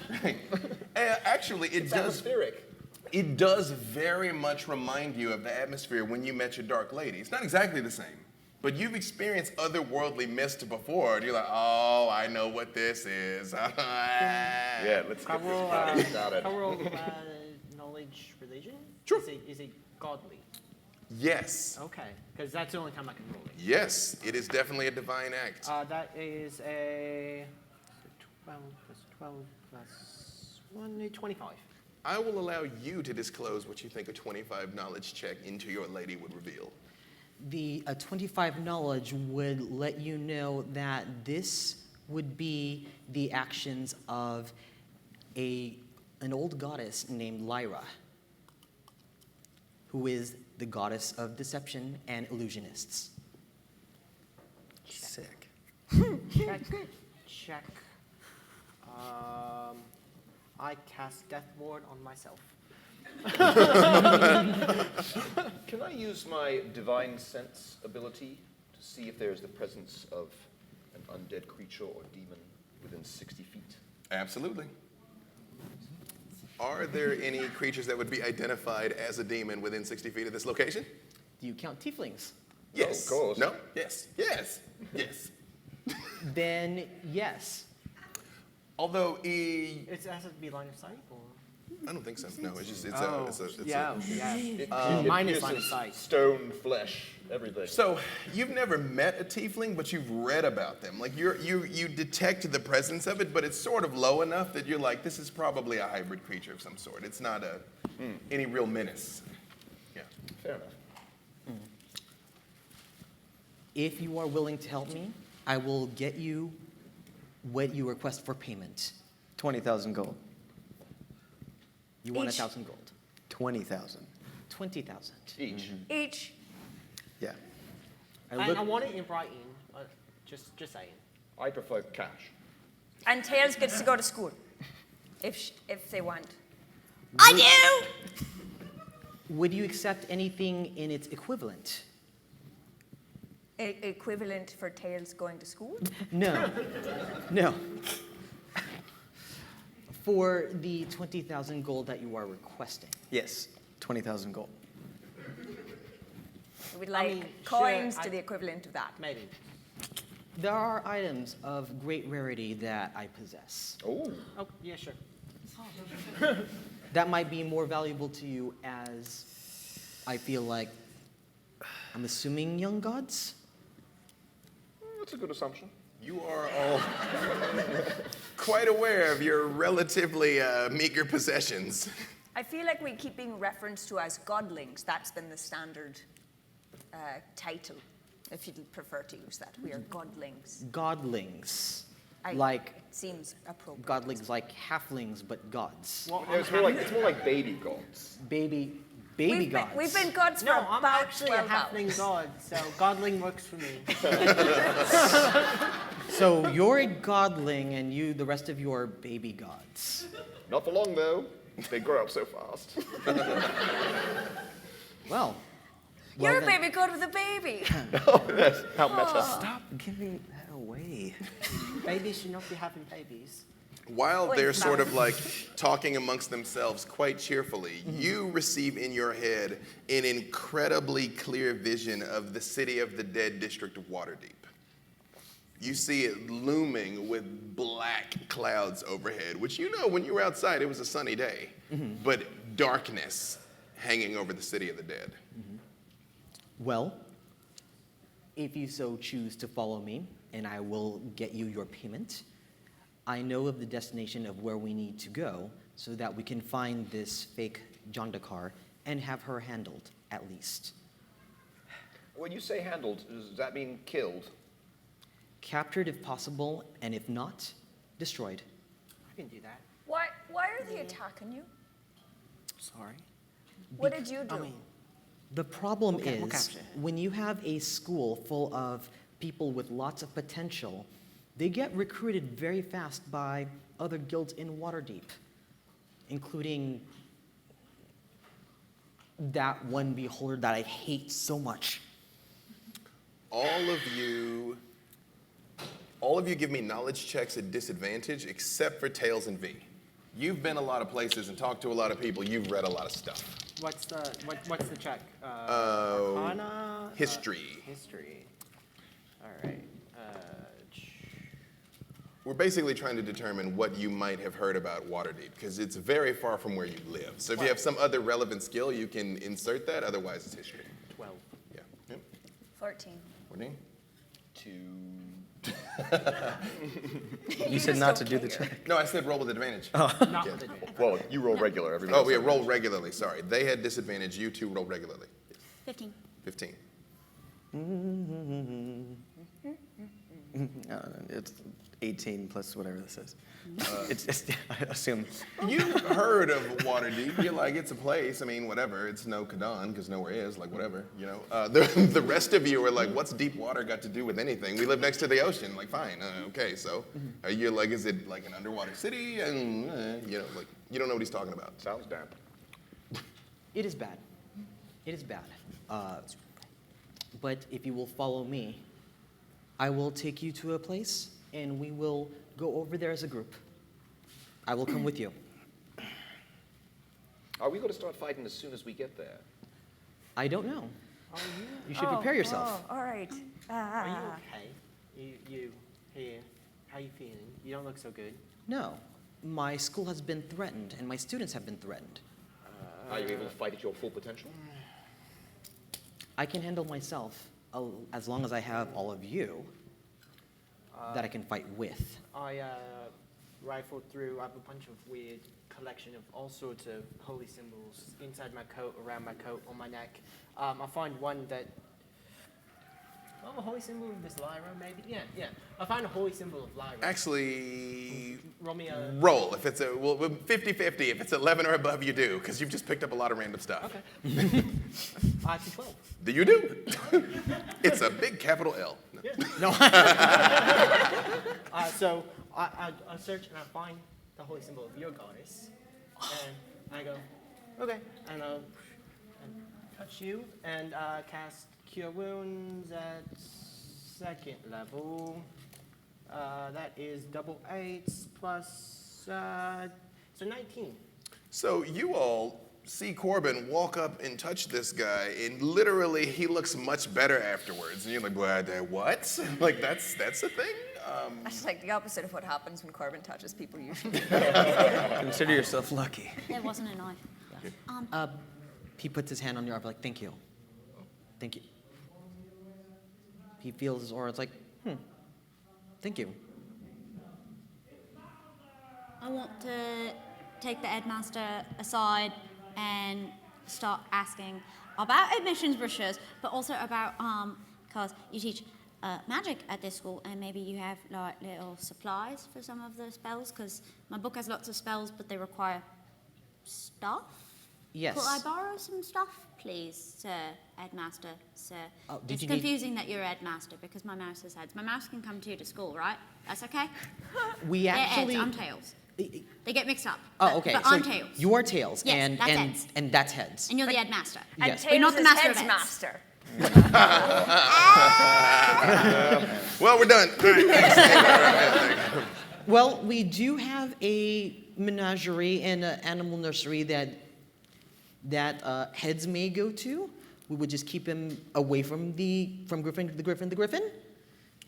Actually, It's atmospheric. It does very much remind you of the atmosphere when you met your Dark Lady. It's not exactly the same, but you've experienced otherworldly mist before, and you're like, oh, I know what this is. Yeah, let's Can get I this roll, party started. can I roll knowledge religion? Sure. Is it godly? Yes. Okay, because that's the only time I can roll it. Yes, it is definitely a divine act. That is a 12 plus 12 plus 1, 25. I will allow you to disclose what you think a 25 knowledge check into your lady would reveal. The 25 knowledge would let you know that this would be the actions of an old goddess named Lyra, who is the goddess of deception and illusionists. Sick. Check. I cast Death Ward on myself. Can I use my divine sense ability to see if there's the presence of an undead creature or demon within 60 feet? Absolutely. Are there any creatures that would be identified as a demon within 60 feet of this location? Do you count tieflings? Yes. of course. No? Yes. Yes. Yes. Then yes. Although It has to be line of sight, or? I don't think so. No, it's just it's yeah. It Minus line of pierces sight. stone, flesh, everything. So you've never met a tiefling, but you've read about them. Like you detect the presence of it, but it's sort of low enough that you're like, this is probably a hybrid creature of some sort. It's not any real menace. Yeah. Fair enough. If you are willing to help me, I will get you what you request for payment. 20,000 gold. You want Each. 1,000 gold. 20,000. 20,000. Each. Each. Yeah. I want it in Brighton. Just saying. I prefer cash. And Tails gets to go to school, if they want. I do! Would you accept anything in its equivalent? Equivalent for Tails going to school? No. No. For the 20,000 gold that you are requesting. Yes. 20,000 gold. We'd like mean, coins sure, to the equivalent of that. Maybe. There are items of great rarity that I possess. Oh. Oh, yeah, sure. That might be more valuable to you as I feel like, I'm assuming young gods? That's a good assumption. You are all quite aware of your relatively meager possessions. I feel like we keep being referenced to as godlings. That's been the standard title, if you'd prefer to use that. We are godlings. Godlings. It Like seems appropriate. godlings, like halflings, but gods. Well, It's more like baby gods. Baby We've gods. been gods for no, I'm about actually a 12 halfling hours. god, so godling works for me. So you're a godling, and the rest of you are baby gods. Not for long, though. They grow up so fast. Well, You're a then- baby god with a baby. Oh, that's how meta. Stop giving that away. Babies should not be having babies. While Wait, they're that sort was- of like talking amongst themselves quite cheerfully, you receive in your head an incredibly clear vision of the city of the dead district of Waterdeep. You see it looming with black clouds overhead, which you know when you were outside it was a sunny day, but darkness hanging over the city of the dead. Well, if you so choose to follow me, and I will get you your payment, I know of the destination of where we need to go so that we can find this fake Jondakar and have her handled, at least. When you say handled, does that mean killed? Captured if possible, and if not, destroyed. I can do that. Why are they attacking you? Sorry? What did you do? I mean, the problem Okay, we'll is capture it. when you have a school full of people with lots of potential, they get recruited very fast by other guilds in Waterdeep, including that one beholder that I hate so much. All of you give me knowledge checks at disadvantage except for Tails and V. You've been a lot of places and talked to a lot of people. You've read a lot of stuff. What's the check? Oh, Arcana? history. History. All right. We're basically trying to determine what you might have heard about Waterdeep, because it's very far from where you live. So if you have some other relevant skill, you can insert that. Otherwise, it's history. 12. Yeah. Yep. 14. 14. 2. You said just not to don't do the care. check. No, I said roll with advantage. Not Yeah. with it. Well, you roll regular. Everybody Oh, else yeah, has roll advantage. regularly. Sorry. They had disadvantage. You two roll regularly. 15. 15. It's 18 plus whatever this is. It's I assume. You heard of Waterdeep. You're like, it's a place. I mean, whatever. It's no Kadan, because nowhere is. Like, whatever, you know. The rest of you are like, what's deep water got to do with anything? We live next to the ocean. Like, fine. Okay, so you're like, is it like an underwater city? And, you know, like, you don't know what he's talking about. Sounds damp. It is bad. It is bad. But if you will follow me, I will take you to a place, and we will go over there as a group. I will come with you. Are we going to start fighting as soon as we get there? I don't know. You should prepare yourself. Oh, all right. Are you okay? You here? How you feeling? You don't look so good. No. My school has been threatened, and my students have been threatened. Are you able to fight at your full potential? I can handle myself as long as I have all of you that I can fight with. I rifled through. I have a bunch of weird collection of all sorts of holy symbols inside my coat, around my coat, on my neck. I find one that. Oh, a holy symbol of this Lyra, maybe? Yeah. I find a holy symbol of Lyra. Actually, Roll me a. roll. If it's 50-50. If it's 11 or above, you do, because you've just picked up a lot of random stuff. Okay. 12. Do you do? It's a big capital L. No. Yeah. No. So I search and I find the holy symbol of your goddess, and I go, okay, and I'll touch you and cast Cure Wounds at 2nd level. That is double 8s plus, so 19. So you all see Corbin walk up and touch this guy, and literally he looks much better afterwards. And you're like, what? Like, that's a thing? That's like the opposite of what happens when Corbin touches people usually. Consider yourself lucky. There wasn't a knife. He puts his hand on your arm, like, thank you. Thank you. He feels his aura. It's like, thank you. I want to take the headmaster aside and start asking about admissions brochures, but also about, because you teach magic at this school, and maybe you have like little supplies for some of the spells, because my book has lots of spells, but they require stuff. Yes. Could I borrow some stuff, please, sir, headmaster, sir? Oh, did it's you need- confusing that you're headmaster, because my mouse has heads. My mouse can come to school, right? That's okay? We They're actually. heads, I'm tails. They get mixed up. Oh, but- okay. But so I'm tails. You are tails, Yes, and that's and heads. and that's heads. And you're the headmaster. And Yes. Tails We're not the is master of heads heads. master. Well, we're done. All right, thanks. Well, we do have a menagerie and an animal nursery that heads may go to. We would just keep him away from the Griffin,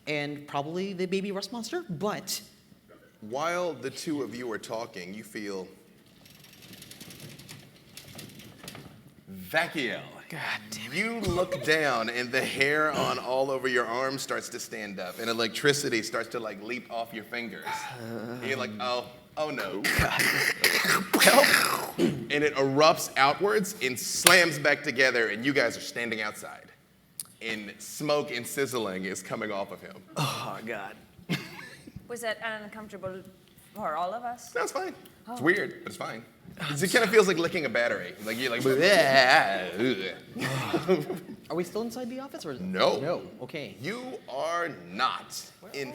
and probably the baby rust monster. But While the two of you are talking, you feel Vakiel. God damn it. You look down, and the hair on all over your arm starts to stand up, and electricity starts to like leap off your fingers. And you're like, oh no. And it erupts outwards and slams back together, and you guys are standing outside. And smoke and sizzling is coming off of him. Oh, God. Was it uncomfortable for all of us? That's fine. It's weird, but it's fine. It kind of feels like licking a battery. Like you're like, "Bleh." are we still inside the office, or No. No. Okay. You are not in.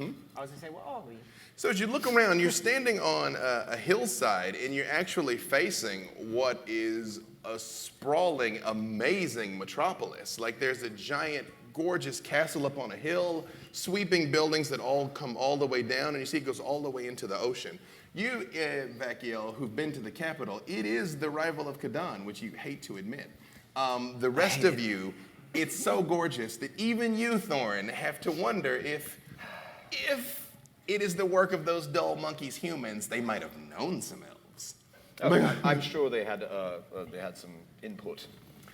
I was gonna say, where are we? So as you look around, you're standing on a hillside, and you're actually facing what is a sprawling, amazing metropolis. Like there's a giant, gorgeous castle up on a hill, sweeping buildings that all come all the way down, and you see it goes all the way into the ocean. You, Vakiel, who've been to the capital, it is the rival of Kadan, which you hate to admit. The rest of you, it's so gorgeous that even you, Thorn, have to wonder if it is the work of those dull monkeys humans, they might have known some elves. I'm sure they had some input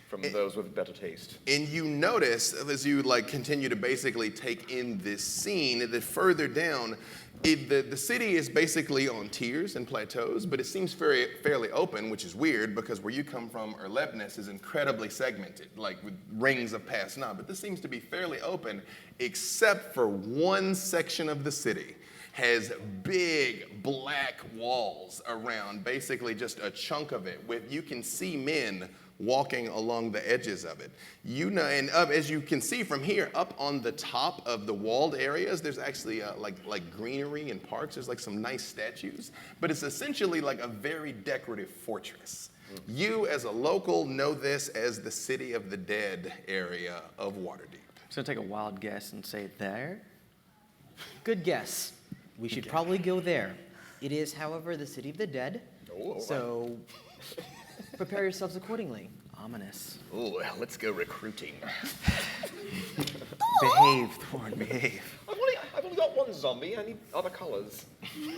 from those with better taste. And you notice, as you like continue to basically take in this scene, that further down, The city is basically on tiers and plateaus, but it seems fairly open, which is weird because where you come from, Erlebnis is incredibly segmented, like with rings of past not. But this seems to be fairly open, except for one section of the city has big black walls around, basically just a chunk of it. You can see men walking along the edges of it. You know, and as you can see from here, up on the top of the walled areas, there's actually like greenery and parks. There's like some nice statues, but it's essentially like a very decorative fortress. You, as a local, know this as the City of the Dead area of Waterdeep. So take a wild guess and say there. Good guess. We should probably go there. It is, however, the City of the Dead. Oh, so prepare yourselves accordingly. Ominous. Oh, let's go recruiting. Behave, Thorn, behave. I've only got one zombie. I need other colors. Ew.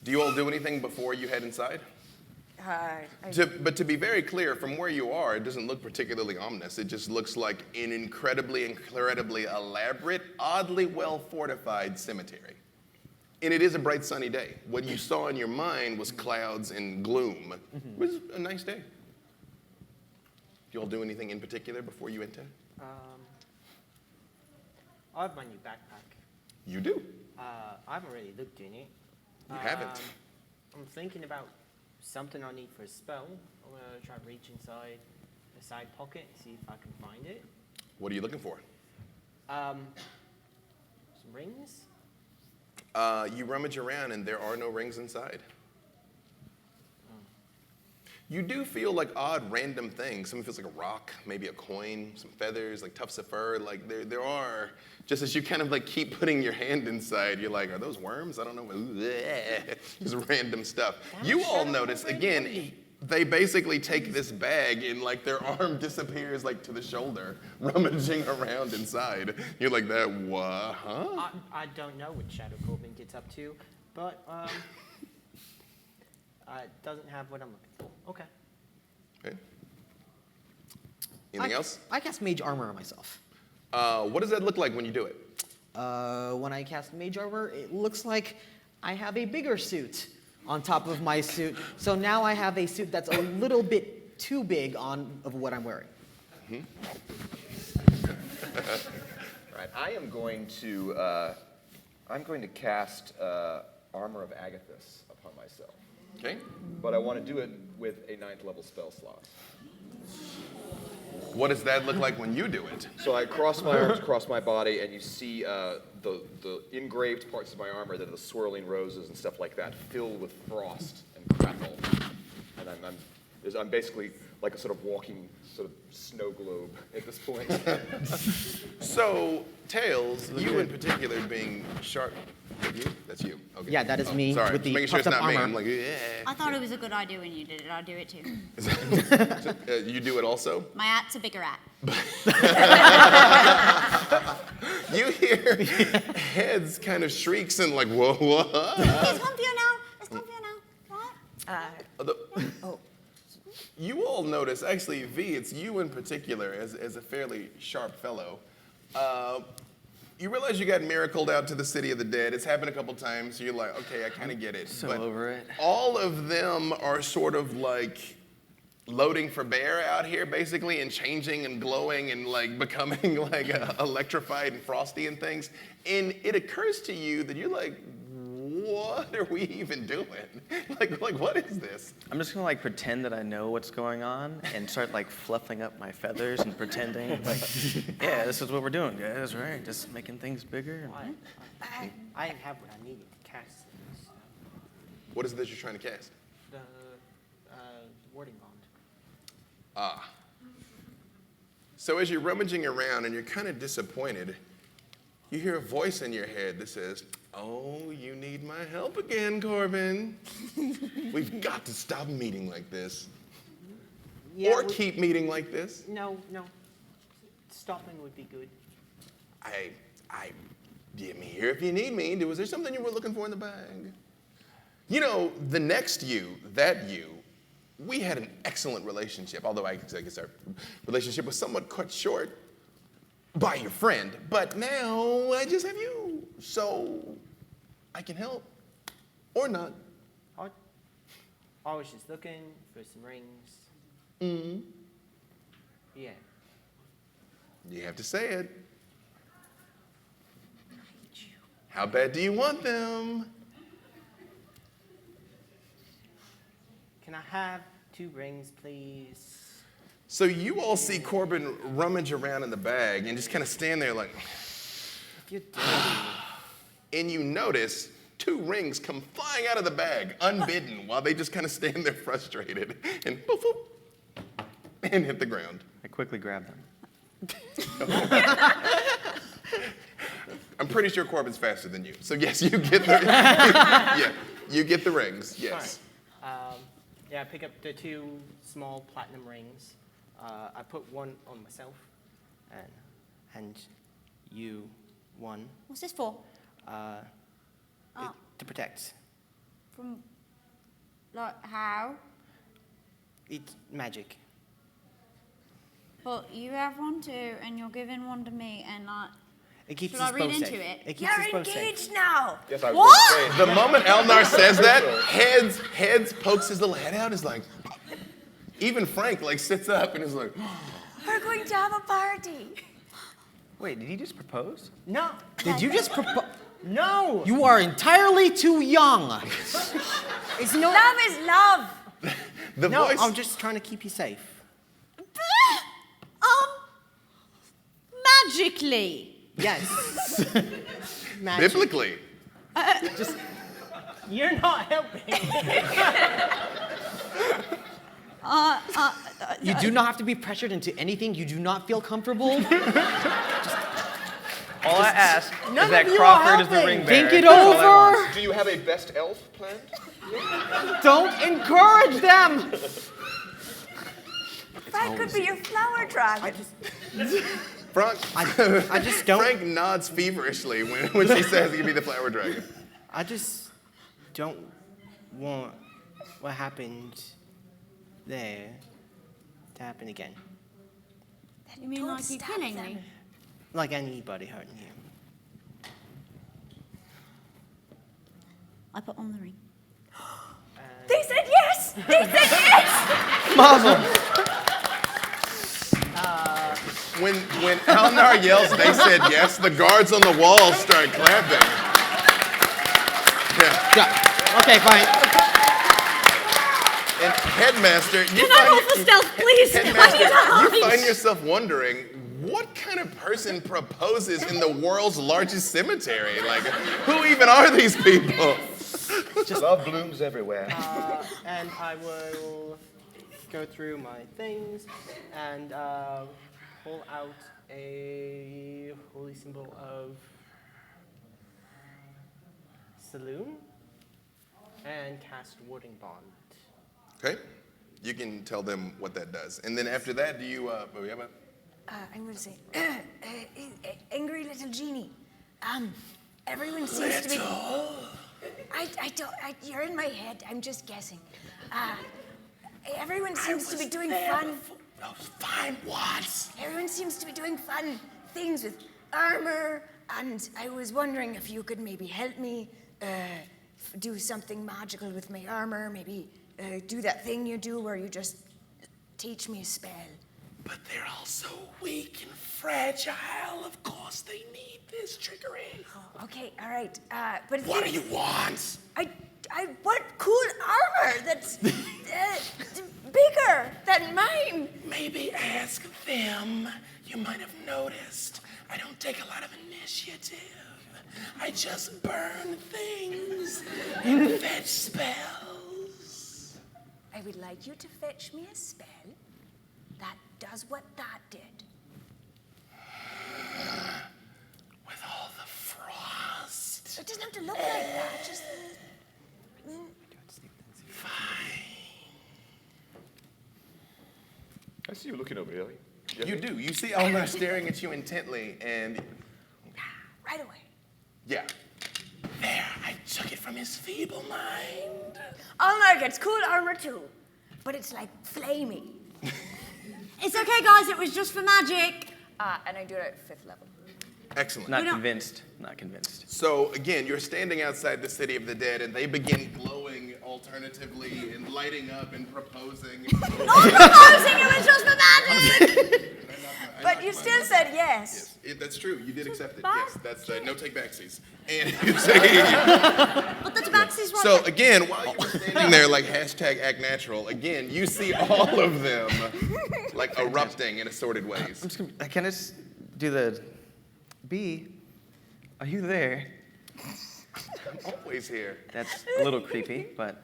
Do you all do anything before you head inside? But to be very clear, from where you are, it doesn't look particularly ominous. It just looks like an incredibly elaborate, oddly well-fortified cemetery. And it is a bright, sunny day. What you saw in your mind was clouds and gloom. It was a nice day. Do you all do anything in particular before you enter? I have my new backpack. You do. I haven't really looked in it. You haven't. I'm thinking about something I need for a spell. I'm gonna try to reach inside the side pocket and see if I can find it. What are you looking for? Some rings? You rummage around and there are no rings inside. You do feel like odd random things. Something feels like a rock, maybe a coin, some feathers, like tufts of fur. Like there are, just as you kind of like keep putting your hand inside, you're like, are those worms? I don't know. Just random stuff. You all notice, again, they basically take this bag and like their arm disappears like to the shoulder, rummaging around inside. You're like, that what, huh? I don't know what Shadow Corbin gets up to, but it doesn't have what I'm looking for. Okay. Okay. Anything else? I cast Mage Armor on myself. What does that look like when you do it? When I cast Mage Armor, it looks like I have a bigger suit on top of my suit. So now I have a suit that's a little bit too big of what I'm wearing. Right. I am going to cast Armor of Agathis upon myself. Okay. But I want to do it with a 9th level spell slot. What does that look like when you do it? So I cross my arms across my body, and you see the engraved parts of my armor that are the swirling roses and stuff like that, filled with frost and grapple. And I'm basically like a sort of walking sort of snow globe at this point. So, Tails, you in particular being sharp. You? That's you. Okay. Yeah, that is me Sorry, with just the making sure it's puffed not up me. armor. I'm like, yeah. I thought it was a good idea when you did it. I'll do it too. You do it also? My at's a bigger at. You hear heads kind of shrieks and like, whoa, whoa. It's comfier now. It's comfier now. What? You all notice, actually, V, it's you in particular, as a fairly sharp fellow. You realize you got miracled out to the City of the Dead. It's happened a couple times, so you're like, okay, I kind of get it. So but over it. all of them are sort of like loading for bear out here, basically, and changing and glowing and like becoming like electrified and frosty and things. And it occurs to you that you're like, what are we even doing? Like what is this? I'm just gonna like pretend that I know what's going on and start like fluffing up my feathers and pretending like, yeah, this is what we're doing. Yeah, that's right. Just making things bigger. I have what I needed to cast this. What is it that you're trying to cast? The warding bond. Ah. So as you're rummaging around and you're kind of disappointed, you hear a voice in your head that says, oh, you need my help again, Corbin. We've got to stop meeting like this. Yeah, Or keep meeting like this. No. Stopping would be good. I'm here if you need me. Was there something you were looking for in the bag? You know, the next you, we had an excellent relationship, although I guess our relationship was somewhat cut short. by your friend, but now I just have you, so I can help or not. I was just looking for some rings. Mm-hmm. Yeah. You have to say it. How bad do you want them? Can I have 2 rings, please? So you all see Corbin rummage around in the bag and just kind of stand there like, If you're dirty. and you notice 2 rings come flying out of the bag, unbidden, while they just kind of stand there frustrated and poof, poof, and hit the ground. I quickly grab them. I'm pretty sure Corbin's faster than you. So yes, you get the yeah, you get the rings. Yes. Yeah, I pick up the 2 small platinum rings. I put one on myself and you one What's this for? to protect. From, like, how? It's magic. Well, you have one too, and you're giving one to me, and like, It keeps should us I read both into safe. it? It keeps You're us both safe. engaged now. Yes, I was What? going to say. The moment Elnar says that, heads pokes his little head out. Is like, even Frank like sits up and is like, We're going to have a party. Wait, did he just propose? No. Did you just propose? No. You are entirely too young. It's no. Love is love. the No, voice. I'm just trying to keep you safe. Magically. Yes. Magic. Biblically. You're not helping. You do not have to be pressured into anything you do not feel comfortable. All I ask None is that of you are Crawford is the helping. ring bearer. Think it That's all I want. over. Do you have a best elf planned? Don't encourage them. Frank could be your flower dragon. Frank, I just don't. Frank nods feverishly when she says he can be the flower dragon. I just don't want what happened there to happen again. You mean Don't like you stab killing them. me? Like anybody hurting you. I put on the ring. They said yes. They said yes. When Elnar yells, they said yes, the guards on the wall start clapping. Yeah. Okay, fine. And Headmaster, you Can I roll for stealth, please? I need to Headmaster, hide. you find yourself wondering, what kind of person proposes in the world's largest cemetery? Like, who even are these people? Love blooms everywhere. And I will go through my things and pull out a holy symbol of Saloon and cast Warding Bond. Okay, you can tell them what that does. And then after that, do you, oh, yeah, but- I'm going to say, angry little genie. Everyone seems to be. You're in my head. I'm just guessing. Everyone seems to be doing fun. Fine, what? Everyone seems to be doing fun things with armor, and I was wondering if you could maybe help me do something magical with my armor. Maybe do that thing you do where you just teach me a spell. But they're all so weak and fragile. Of course they need this trickery. Oh, okay, all right. But What do you want? I want cool armor that's bigger than mine. Maybe ask them. You might have noticed I don't take a lot of initiative. I just burn things and fetch spells. I would like you to fetch me a spell that does what that did. With all the frost. It doesn't have to look like that. Just. Fine. I see you looking over here. You do. You see Elnar staring at you intently, and Right away. yeah. There, I took it from his feeble mind. Almar gets cool armor too, but it's like flamey. It's okay, guys. It was just for magic. And I do it at 5th level. Excellent. Not convinced. Not convinced. So again, you're standing outside the city of the dead, and they begin glowing alternatively and lighting up and proposing. Not proposing, it was just romantic! But you still said yes. Yes, that's true. You did accept it. back- Yes, that's no take backsies. And you say, But the backsies right so there. again, while you were standing there, like hashtag act natural, again, you see all of them like erupting in assorted ways. I'm just gonna, can I just do the B? Are you there? I'm always here. That's a little creepy, but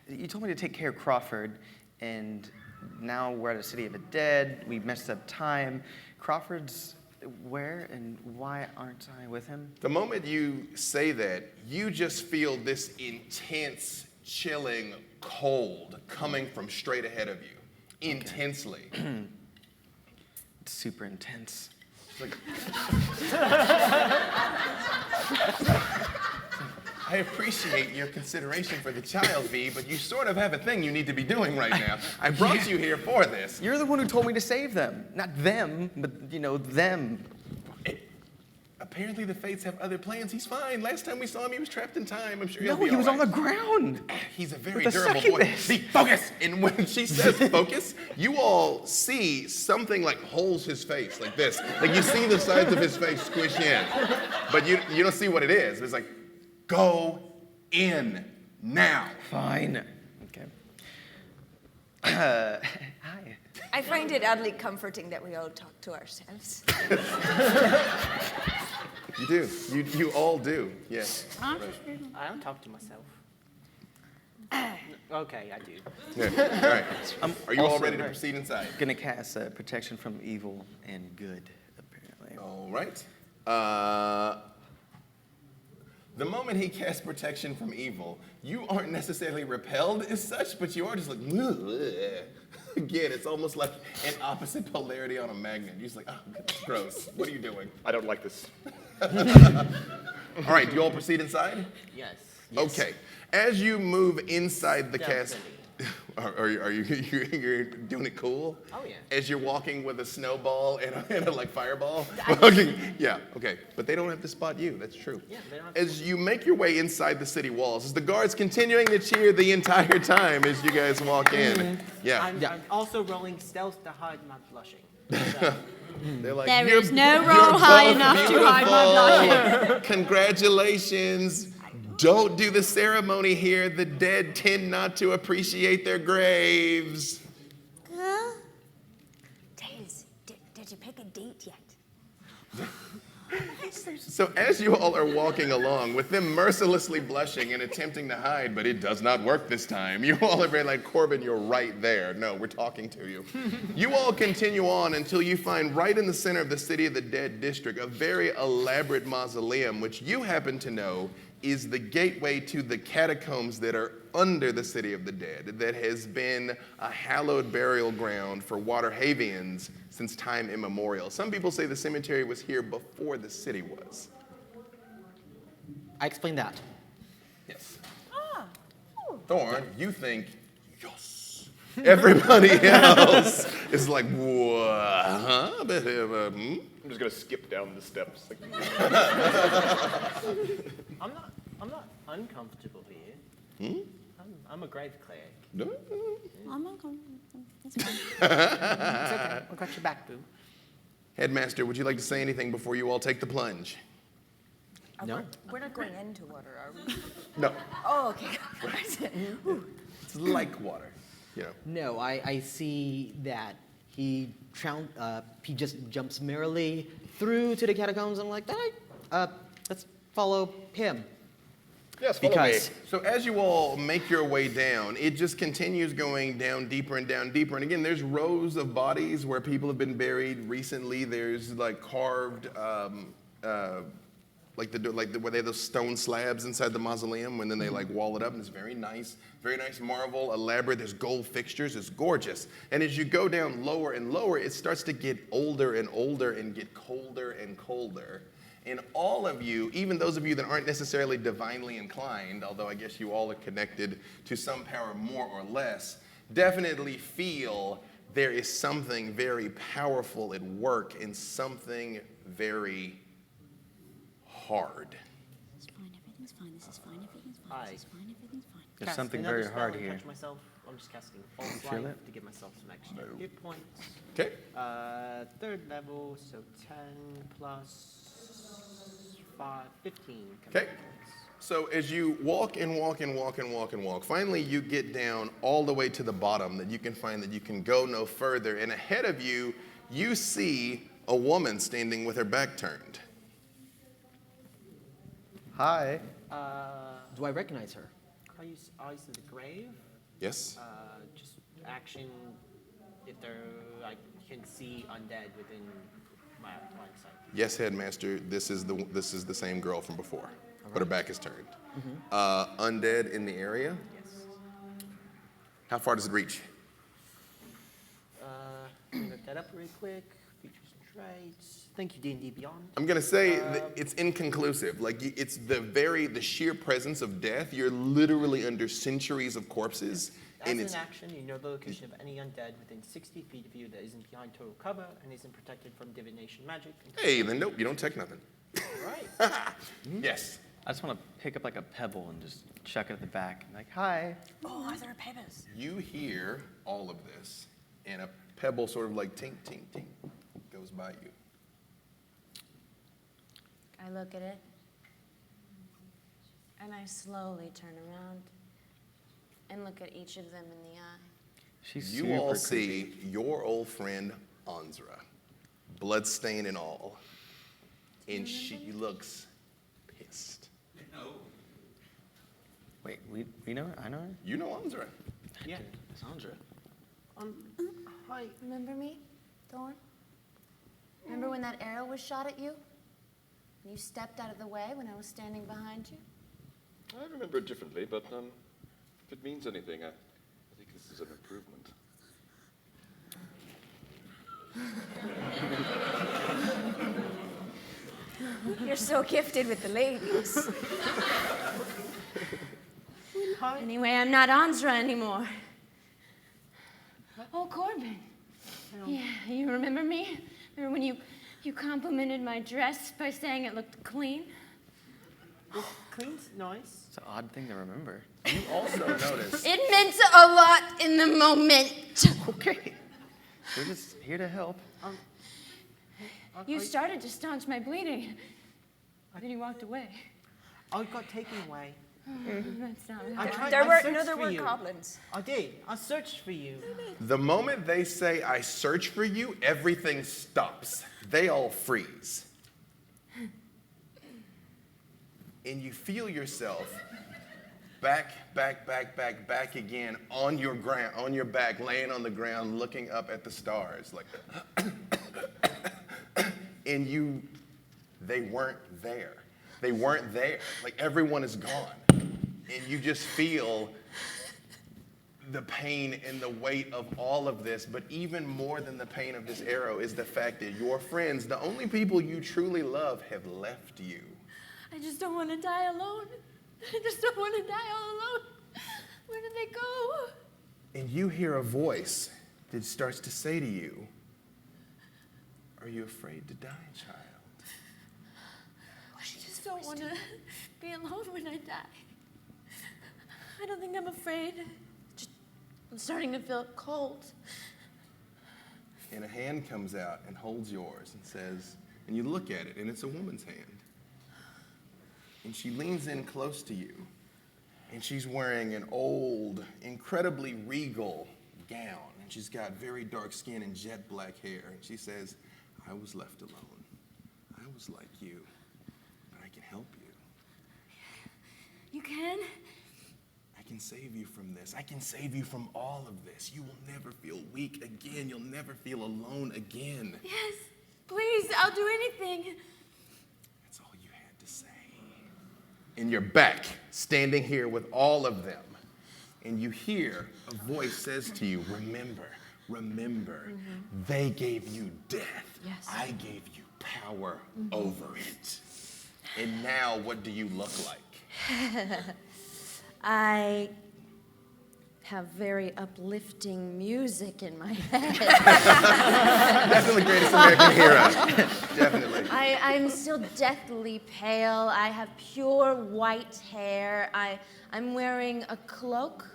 you told me to take care of Crawford, and now we're at a city of the dead. We messed up time. Crawford's where, and why aren't I with him? The moment you say that, you just feel this intense, chilling cold coming from straight ahead of you, intensely. It's super intense. I appreciate your consideration for the child, V, but you sort of have a thing you need to be doing right now. I brought you here for this. You're the one who told me to save them. Not them, but, you know, them. Apparently the Fates have other plans. He's fine. Last time we saw him, he was trapped in time. I'm sure No, he'll be he was all on the right. ground. He's a very With a durable boy. succubus. V, focus! And when she says focus, you all see something like holds his face, like this. Like you see the sides of his face squish in. But you don't see what it is. It's like, go in now. Fine. Okay. Hi. I find it oddly comforting that we all talk to ourselves. You do. You all do. Yes. I don't talk to myself. Okay, I do. Yeah. All right. Are you all Also, ready to proceed inside? Gonna cast protection from evil and good, apparently. All right. The moment he casts protection from evil, you aren't necessarily repelled as such, but you are just like, ugh. Again, it's almost like an opposite polarity on a magnet. You're just like, oh, that's gross. What are you doing? I don't like this. All right, do you all proceed inside? Yes. Okay. As you move inside the castle, Definitely. are you're doing it cool? Oh, yeah. As you're walking with a snowball and a like fireball? Walking, yeah, okay. But they don't have to spot you, that's true. Yeah, they don't have to. As you make your way inside the city walls, is the guards continuing to cheer the entire time as you guys walk in? Yeah. I'm also rolling stealth to hide my blushing. They're like, There "You're- is no you're roll high both enough to hide my beautiful. Congratulations. Don't do the ceremony here. The dead tend not to appreciate their graves. Tails, did you pick a date yet? So as you all are walking along, with them mercilessly blushing and attempting to hide, but it does not work this time. You all are very like, Corbin, you're right there. No, we're talking to you. You all continue on until you find right in the center of the City of the Dead district a very elaborate mausoleum, which you happen to know is the gateway to the catacombs that are under the City of the Dead, that has been a hallowed burial ground for Waterhavians since time immemorial. Some people say the cemetery was here before the city was. I explained that. Yes. Thorn, you think, yes. Everybody else is like, what? Huh? I'm just gonna skip down the steps. Like, I'm not uncomfortable here. I'm a grave cleric. No. I'm not going. It's fine. It's okay. I got your back, boo. Headmaster, would you like to say anything before you all take the plunge? No? We're not going into water, are we? No. Oh, okay. It's like water, you know. No, I see that he just jumps merrily through to the catacombs. I'm like, let's follow him. yes, follow Because me. So as you all make your way down, it just continues going down deeper and down deeper. And again, there's rows of bodies where people have been buried recently. There's like carved, where they have those stone slabs inside the mausoleum, and then they like wall it up, and it's very nice marble, elaborate. There's gold fixtures. It's gorgeous. And as you go down lower and lower, it starts to get older and older and get colder and colder. And all of you, even those of you that aren't necessarily divinely inclined, although I guess you all are connected to some power more or less, definitely feel there is something very powerful at work and something very hard. It's fine, everything's fine, this is fine, everything's fine, this is fine, everything's fine. There's Cast something another very spell hard and here. catch myself. I'm just casting false feel light it? to give myself some extra hit points. Okay. Third level, so 10 plus 5, 15. Okay. So as you walk and walk and walk and walk and walk, finally you get down all the way to the bottom that you can find that you can go no further. And ahead of you, you see a woman standing with her back turned. Hi. Do I recognize her? Eyes of the grave. Yes? Just action if they're like can see undead within my line of sight. Yes, headmaster, this is the same girl from before, but her back is turned. Undead in the area? Yes. How far does it reach? Let me look that up really quick. Features and traits. Thank you, D&D Beyond. I'm gonna say that it's inconclusive. Like it's the sheer presence of death. You're literally under centuries of corpses, As and an it's action, you know the location of any undead within 60 feet of you that isn't behind total cover and isn't protected from divination magic. hey, then nope, you don't take nothing. Right. Yes. I just want to pick up like a pebble and just chuck it at the back. And like, hi. Oh, are there pebbles? You hear all of this, and a pebble sort of like tink, tink, tink goes by you. I look at it, and I slowly turn around and look at each of them in the eye. She's You super all creepy. see your old friend Anzra, bloodstain and all, and she looks pissed. Wait, we know her? I know her? You know Anzra. Yeah. Sandra. Hi. Remember me, Thorn? Remember when that arrow was shot at you? And you stepped out of the way when I was standing behind you? I remember it differently, but if it means anything, I think this is an improvement. You're so gifted with the ladies. Anyway, I'm not Anzra anymore. Oh, Corbin. Yeah, you remember me? Remember when you complimented my dress by saying it looked clean? Clean's nice. It's an odd thing to remember. You also notice It meant a lot in the moment. Okay. We're just here to help. You started to staunch my bleeding. Then you walked away. I got taken away. That's not I tried. There I were searched there for were you. goblins. I did. I searched for you. the moment they say, I search for you, everything stops. They all freeze. And you feel yourself back again on your ground, on your back, laying on the ground, looking up at the stars, like, and they weren't there. They weren't there. Like everyone is gone. And you just feel the pain and the weight of all of this. But even more than the pain of this arrow is the fact that your friends, the only people you truly love, have left you. I just don't want to die alone. I just don't want to die all alone. Where did they go? And you hear a voice that starts to say to you, are you afraid to die, child? I just don't want to be alone when I die. I don't think I'm afraid. Just, I'm starting to feel cold. And a hand comes out and holds yours and says, and you look at it, and it's a woman's hand. And she leans in close to you, and she's wearing an old, incredibly regal gown, and she's got very dark skin and jet black hair, and she says, I was left alone. I was like you, but I can help you. You can? I can save you from this. I can save you from all of this. You will never feel weak again. You'll never feel alone again. Yes. Please, I'll do anything. That's all you had to say. And you're back, standing here with all of them. And you hear a voice says to you, remember, they gave you death. Yes. I gave you power over it. And now what do you look like? I have very uplifting music in my head. Definitely the greatest American hero. Definitely. I'm still deathly pale. I have pure white hair. I'm wearing a cloak.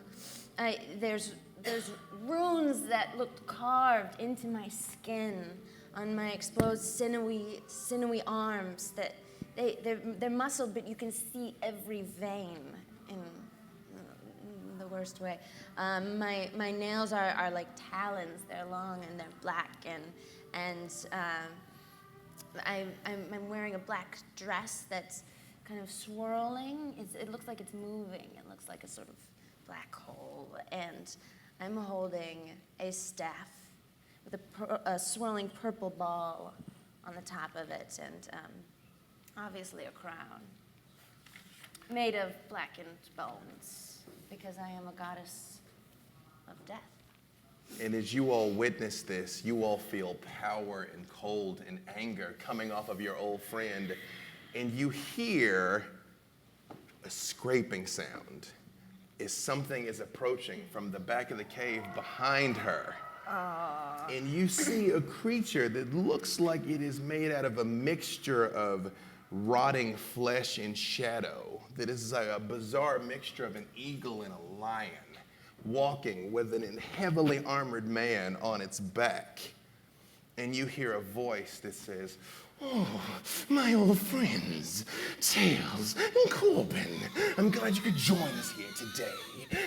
There's runes that look carved into my skin on my exposed sinewy arms. That they're muscled, but you can see every vein in the worst way. My nails are like talons. They're long and they're black, and I'm wearing a black dress that's kind of swirling. It looks like it's moving. It looks like a sort of black hole, and I'm holding a staff with a swirling purple ball on the top of it, and obviously a crown made of blackened bones, because I am a goddess of death. And as you all witness this, you all feel power and cold and anger coming off of your old friend, and you hear a scraping sound as something is approaching from the back of the cave behind her. And you see a creature that looks like it is made out of a mixture of rotting flesh and shadow. That is like a bizarre mixture of an eagle and a lion, walking with an heavily armored man on its back. And you hear a voice that says, "Oh, my old friends, Tails and Corbin, I'm glad you could join us here today.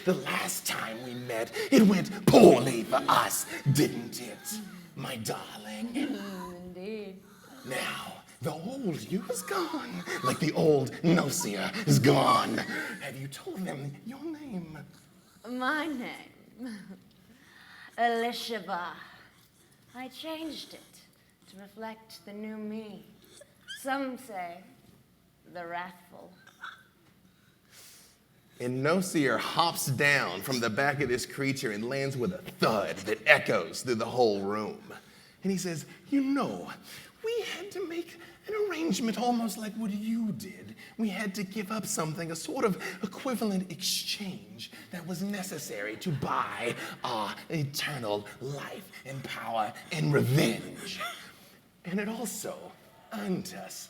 The last time we met, it went poorly for us, didn't it, my darling?" Indeed. Now, the old you is gone, like the old Nosia is gone. Have you told them your name? My name, Elishaba. I changed it to reflect the new me. Some say the wrathful. And Noseer hops down from the back of this creature and lands with a thud that echoes through the whole room. And he says, "You know, we had to make an arrangement almost like what you did. We had to give up something, a sort of equivalent exchange that was necessary to buy our eternal life and power and revenge. And it also earned us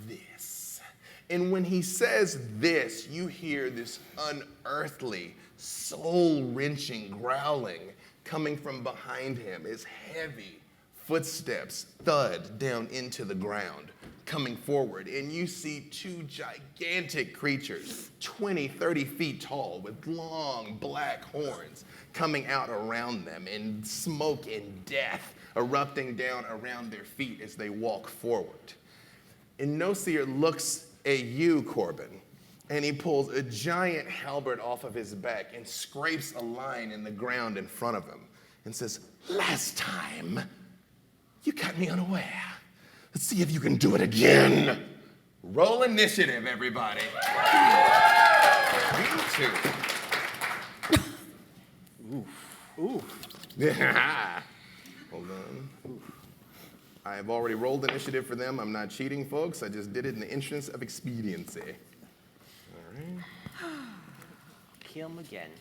this." And when he says this, you hear this unearthly, soul-wrenching growling coming from behind him as heavy footsteps thud down into the ground, coming forward. And you see two gigantic creatures, 20, 30 feet tall, with long black horns coming out around them, and smoke and death erupting down around their feet as they walk forward. And Noseer looks at you, Corbin, and he pulls a giant halberd off of his back and scrapes a line in the ground in front of him and says, "Last time, you caught me unaware. Let's see if you can do it again." Roll initiative, everybody. You two. Ooh. Hold on. I have already rolled initiative for them. I'm not cheating, folks. I just did it in the interest of expediency. All right. Kill him again.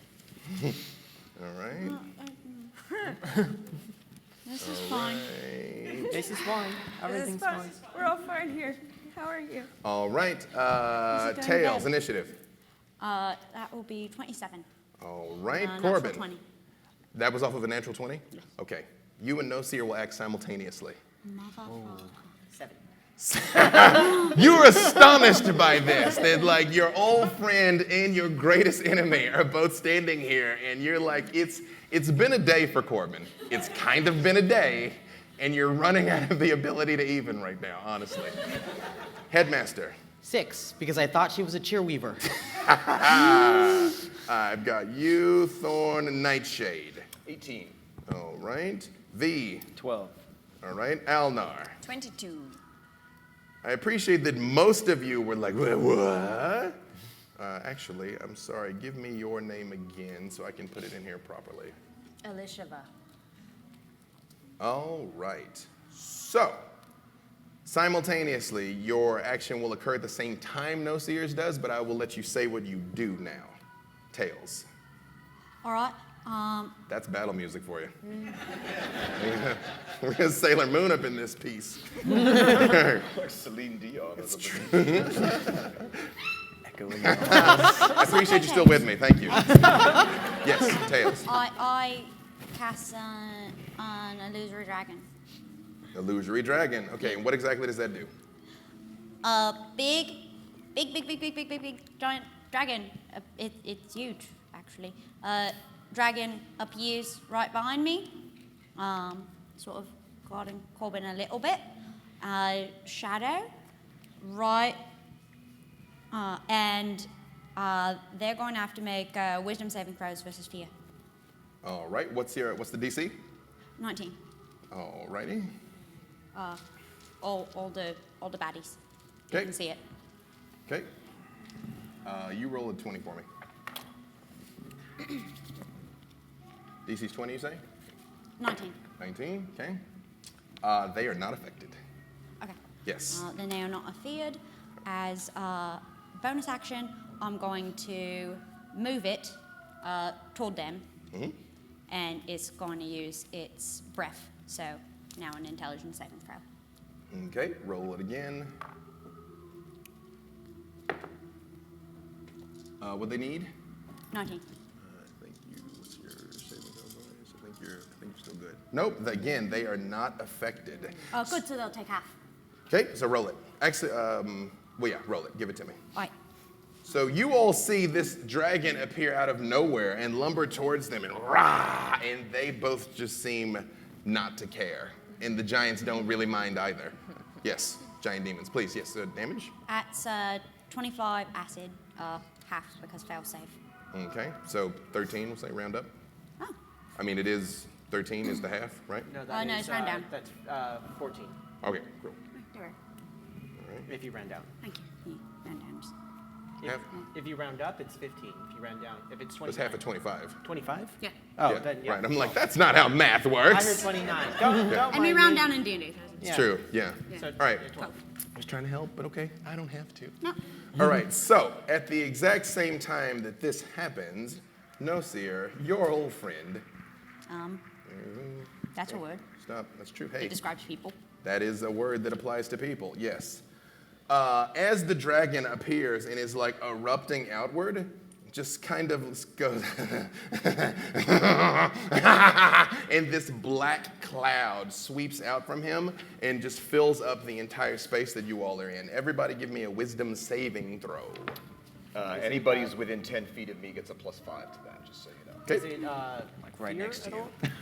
All right. This is fine. Right. This is fine. Everything's fine. We're all fine here. How are you? All right. going Tails, good? initiative. That will be 27. All right, Natural Corbin. 20. That was off of a natural 20? Yes. Okay. You and Noseer will act simultaneously. Motherfucker. 7. You're astonished by this, that like your old friend and your greatest enemy are both standing here, and you're like, it's been a day for Corbin. It's kind of been a day, and you're running out of the ability to even right now, honestly. Headmaster. 6, because I thought she was a cheerweaver. I've got you, Thorn, and Nightshade. 18. All right. V. 12. All right. Alnar. 22. I appreciate that most of you were like, what? Actually, I'm sorry. Give me your name again so I can put it in here properly. Elishaba. All right. So, simultaneously, your action will occur at the same time Noseer's does, but I will let you say what you do now. Tails. All right. That's battle music for you. We're gonna Sailor Moon up in this piece. Like Celine Dion. That's true. Echoing. I appreciate you still with me. Thank you. Yes, Tails. I cast an illusory dragon. Illusory dragon. Okay, and what exactly does that do? Big giant dragon. It's huge, actually. Dragon appears right behind me, sort of guarding Corbin a little bit. Shadow, right, and they're going to have to make wisdom saving throws versus fear. All right. What's the DC? 19. All righty. All the baddies. You Okay. can see it. Okay. You roll a 20 for me. DC's 20, you say? 19. 19. Okay. They are not affected. Okay. Yes. Then they are not feared. As a bonus action, I'm going to move it toward them, and it's going to use its breath. So now an intelligence saving throw. Okay. Roll it again. What they need? 19. Thank you. What's your saving throw bonus? I think you're still good. Nope. Again, they are not affected. Oh, good. So they'll take half. Okay. So roll it. Actually, well, yeah, roll it. Give it to me. All right. So you all see this dragon appear out of nowhere and lumber towards them, and rah! And they both just seem not to care. And the giants don't really mind either. Yes, giant demons, please. Yes, damage. That's 25 acid, half because fail save. Okay, so 13, we'll say round up. Oh. I mean, it is 13 is the half, right? No, No, it's round down. That's 14, Okay, cool. There. All right. if you round down. Thank you. Round down. If you round up, it's 15. If you round down, if it's 20. It's half of 25. 25? Yeah. Oh, Yeah, then yeah. right. I'm like, that's not how math I works. heard 29. Don't And we mind round me. down in D&D. It's Yeah. true, yeah. So, All right. yeah, 12. I was trying to help, but okay, I don't have to. No. All right, so at the exact same time that this happens, Nosir, your old friend, That's a word. stop, that's true. It Hey, describes people. that is a word that applies to people, yes. As the dragon appears and is like erupting outward, just kind of goes, and this black cloud sweeps out from him and just fills up the entire space that you all are in. Everybody give me a wisdom saving throw. Anybody who's within 10 feet of me gets a +5 to that, just so you know. Is it Like right fear next to at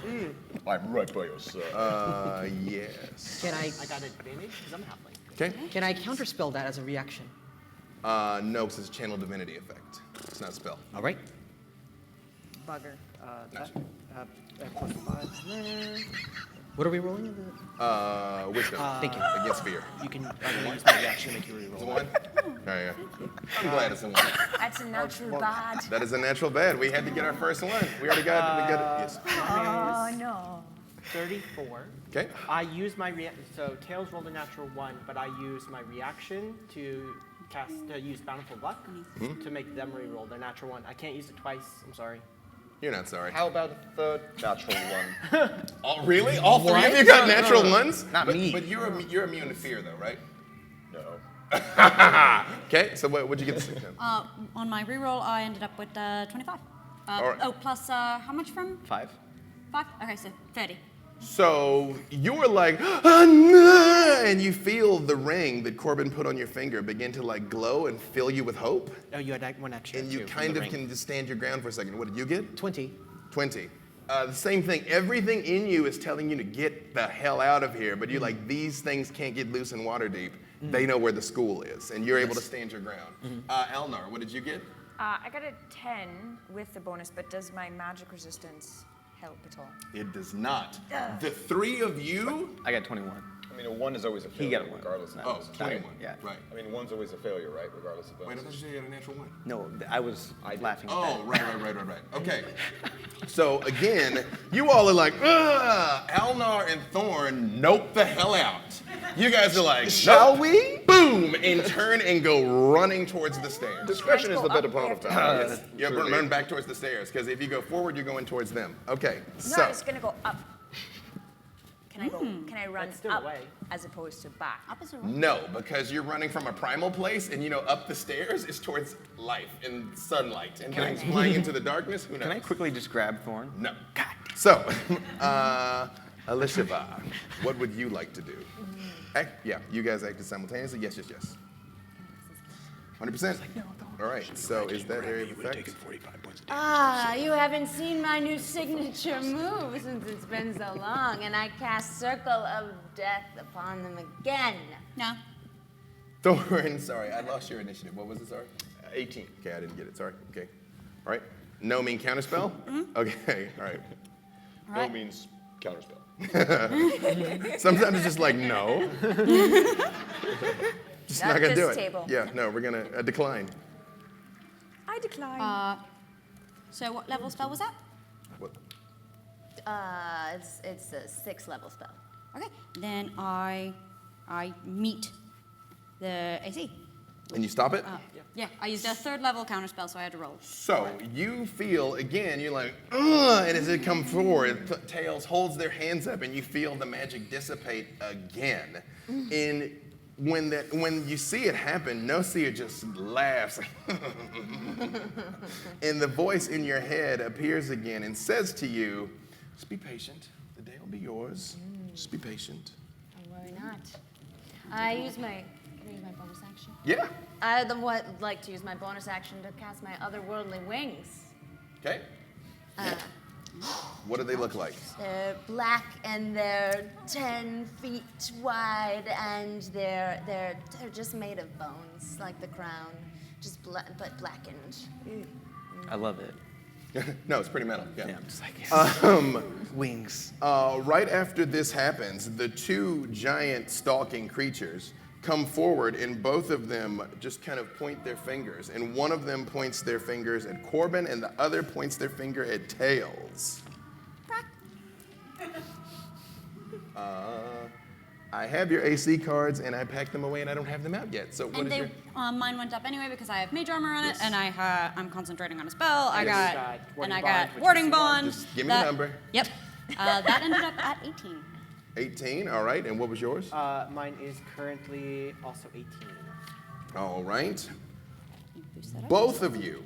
you. all? I'm right by your side. Yes. Can I I got advantage because I'm halfling. Okay. can I counterspell that as a reaction? No, because it's a channel divinity effect. It's not a spell. All right. Bugger. Nice. +5 there. What are we rolling? Wisdom. Thank you. Against fear. You can use my reaction to make you It's a reroll. 1? Oh, yeah. I'm glad it's a 1. That's a natural bad. That is a natural bad. We had to get our first one. We already got it. We got it. Yes. Oh, no. 34. Okay. I use my so Tails rolled a natural 1, but I use my reaction to use Bountiful Luck to make them reroll their natural 1. I can't use it twice. I'm sorry. You're not sorry. How about a third natural one? Oh, really? All three of you got natural ones? Not but, me. But you're immune to fear, though, right? No. Okay. So what'd you get this time? On my reroll, I ended up with 25. All right. Oh, plus how much from 5. 5? Okay, so 30. So you were like, "Ah, no," and you feel the ring that Corbin put on your finger begin to like glow and fill you with hope, Oh, you had one extra. and you too, from kind the of ring. can just stand your ground for a second. What did you get? 20. 20. The same thing. Everything in you is telling you to get the hell out of here, but you're like, these things can't get loose in water deep. They know where the school is, and you're able to stand your ground. Elnar, what did you get? I got a 10 with the bonus, but does my magic resistance help at all? It does not. The three of you. I got 21. I mean, a 1 is always a He failure, got a 1. regardless of Oh, bonus. 21. Yeah. Right. I mean, 1's always a failure, right? Regardless of Wait, I bonus. thought you said you had a natural 1. No, I was laughing at Oh, that. right. Okay. So again, you all are like, ugh, Alnar and Thorn, nope the hell out. You guys are like, Shall we? boom, and turn and go running towards the stairs. Discretion is the better part of valor. You're run back towards the stairs, because if you go forward, you're going towards them. Okay, No, so. I'm just gonna go up. Can I run That's still up away. as opposed to back? Opposite way. No, because you're running from a primal place, and up the stairs is towards life and sunlight, and things flying into the darkness. Who knows? Can I quickly just grab Thorn? No. So, Elisheva, what would you like to do? Yeah, you guys acted simultaneously. Yes, yes, yes. 100%. All right. So, is that area of effect? Ah, you haven't seen my new signature move since it's been so long, and I cast Circle of Death upon them again. No. Thorn, sorry, I lost your initiative. What was it? Sorry. 18. Okay, I didn't get it. Sorry. Okay. All right. No mean counterspell. Okay. All right. No means counterspell. Sometimes it's just like no. Just not gonna do it. Table. Yeah. No, we're gonna decline. I decline. So what level spell was that? What? It's a 6th level spell. Okay. Then I meet the AC. And you stop it? Yeah, I used a 3rd level counterspell, so I had to roll. So you feel again, you're like, ugh, and as it comes forward, Tails holds their hands up, and you feel the magic dissipate again. And when you see it happen, Nocia just laughs, and the voice in your head appears again and says to you, "Just be patient. The day will be yours. Just be patient." Don't worry not. Can I use my bonus action? Yeah. I would like to use my bonus action to cast my otherworldly wings. Okay. What do they look like? They're black and they're 10 feet wide, and they're just made of bones, like the crown, just but blackened. I love it. No, it's pretty metal. Yeah. I'm just like, yes. Wings. Right after this happens, the two giant stalking creatures come forward, and both of them just kind of point their fingers. And one of them points their fingers at Corbin, and the other points their finger at Tails. I have your AC cards, and I packed them away, and I don't have them out yet. So what And is your... mine went up anyway because I have mage armor on it, and I'm concentrating on a spell. I Yes. got warding bond. Just give me the number. Yep. That ended up at 18. 18, all right. And what was yours? Mine is currently also 18. All right. Boost that up. Both of you,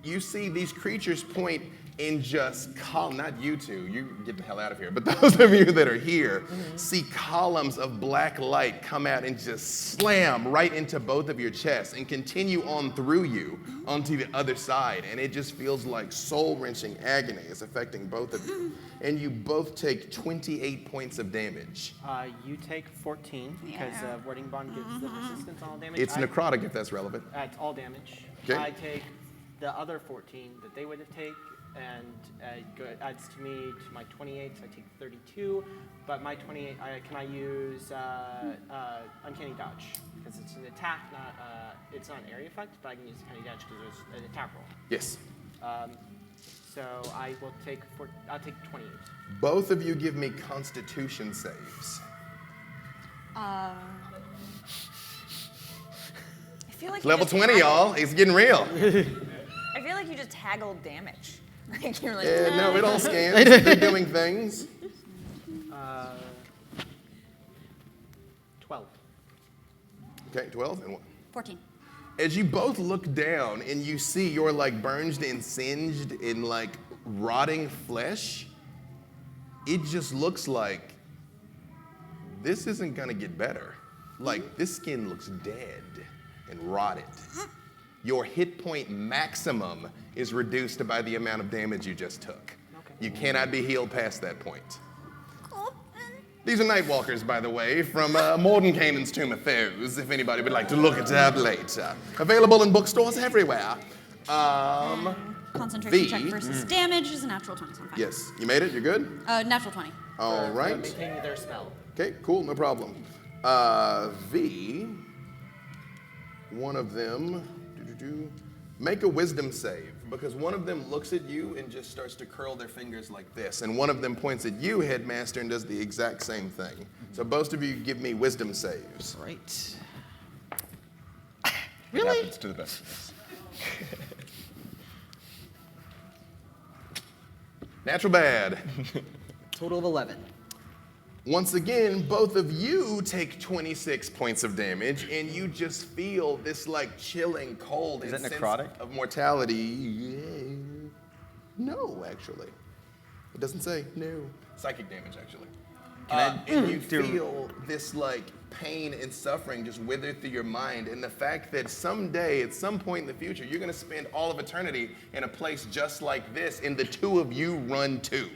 you see these creatures point and just not you two, you get the hell out of here, but those of you that are here see columns of black light come out and just slam right into both of your chests and continue on through you onto the other side. And it just feels like soul-wrenching agony is affecting both of you. And you both take 28 points of damage. You take 14 because warding bond gives the resistance on all damage. It's necrotic if that's relevant. It's all damage. Okay. I take the other 14 that they would have taken, and adds to me to my 28, so I take 32. But my 28, can I use Uncanny Dodge? Because it's an attack, it's not an area effect, but I can use Uncanny Dodge because it's an attack roll. Yes. So I will I'll take 28. Both of you give me Constitution saves. I feel like Level 20, y'all. It's getting real. I feel like you just haggled damage. Like you're like, No, it all scans. They're doing things. 12. Okay, 12 and what? 14. As you both look down and you see your burned and singed in rotting flesh, it just looks like this isn't gonna get better. This skin looks dead and rotted. Your hit point maximum is reduced by the amount of damage you just took. Okay. You cannot be healed past that point. These are Nightwalkers, by the way, from Mordenkainen's Tomb of Foes, if anybody would like to look it up later. Available in bookstores everywhere. Concentration check V. versus damage is a natural 20. So I'm fine. Yes, you made it, you're good? Natural 20. All For right. maintaining their spell. Okay, cool, no problem. V, one of them, make a wisdom save, because one of them looks at you and just starts to curl their fingers like this, and one of them points at you, Headmaster, and does the exact same thing. So both of you give me wisdom saves. Right. It happens to the best of us. Natural bad. Total of 11. Once again, both of you take 26 points of damage, and you just feel this like chilling cold Is and that sense necrotic? of mortality. Yeah. No, actually. It doesn't say no. Psychic damage, actually. And you feel this like pain and suffering just wither through your mind, and the fact that someday, at some point in the future, you're gonna spend all of eternity in a place just like this, and the two of you run too.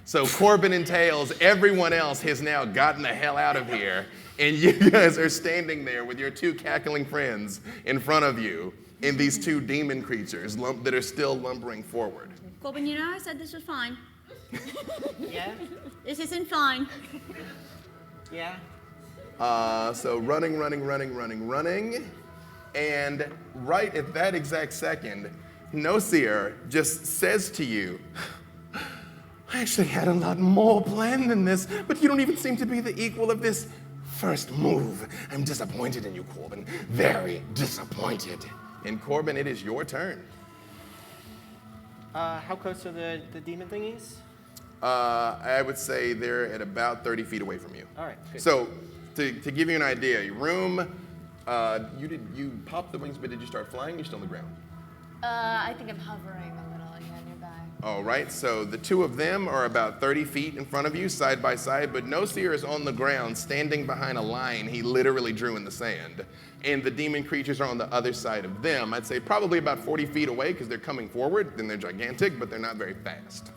So Corbin and Tails, everyone else has now gotten the hell out of here, and you guys are standing there with your two cackling friends in front of you, and these two demon creatures that are still lumbering forward. Corbin, you know I said this was fine. Yeah? This isn't fine. Yeah? So running, and right at that exact second, Nosier just says to you, I actually had a lot more planned than this, but you don't even seem to be the equal of this first move. I'm disappointed in you, Corbin. Very disappointed. And Corbin, it is your turn. How close are the demon thingies? I would say they're at about 30 feet away from you. All right, good. So, to give you an idea, your room, you popped the wings, but did you start flying? You're still on the ground. I think I'm hovering a little, nearby. All right, so the two of them are about 30 feet in front of you, side by side, but Nosier is on the ground, standing behind a line he literally drew in the sand. And the demon creatures are on the other side of them. I'd say probably about 40 feet away, because they're coming forward, and they're gigantic, but they're not very fast.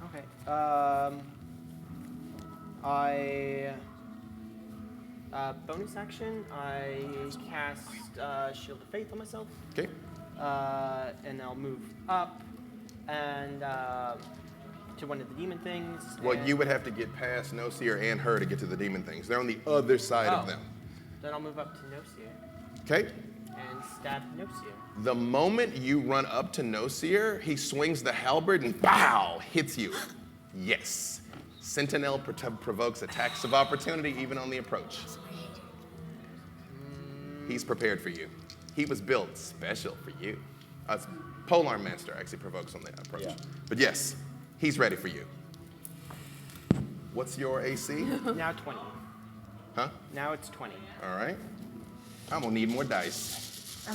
Okay. Bonus action, I cast Shield of Faith on myself. Okay. And I'll move up and to one of the demon things. Well, and you would have to get past Nosier and her to get to the demon things. They're on the other side of them. Then I'll move up to Nosier Okay? and stab Nosier. The moment you run up to Nosier, he swings the halberd and pow, hits you. Yes. Sentinel provokes attacks of opportunity even on the approach. He's prepared for you. He was built special for you. Polearm Master actually provokes on the approach. Yeah. But yes, he's ready for you. What's your AC? Now 20. Huh? Now it's 20. All right. I'm gonna need more dice.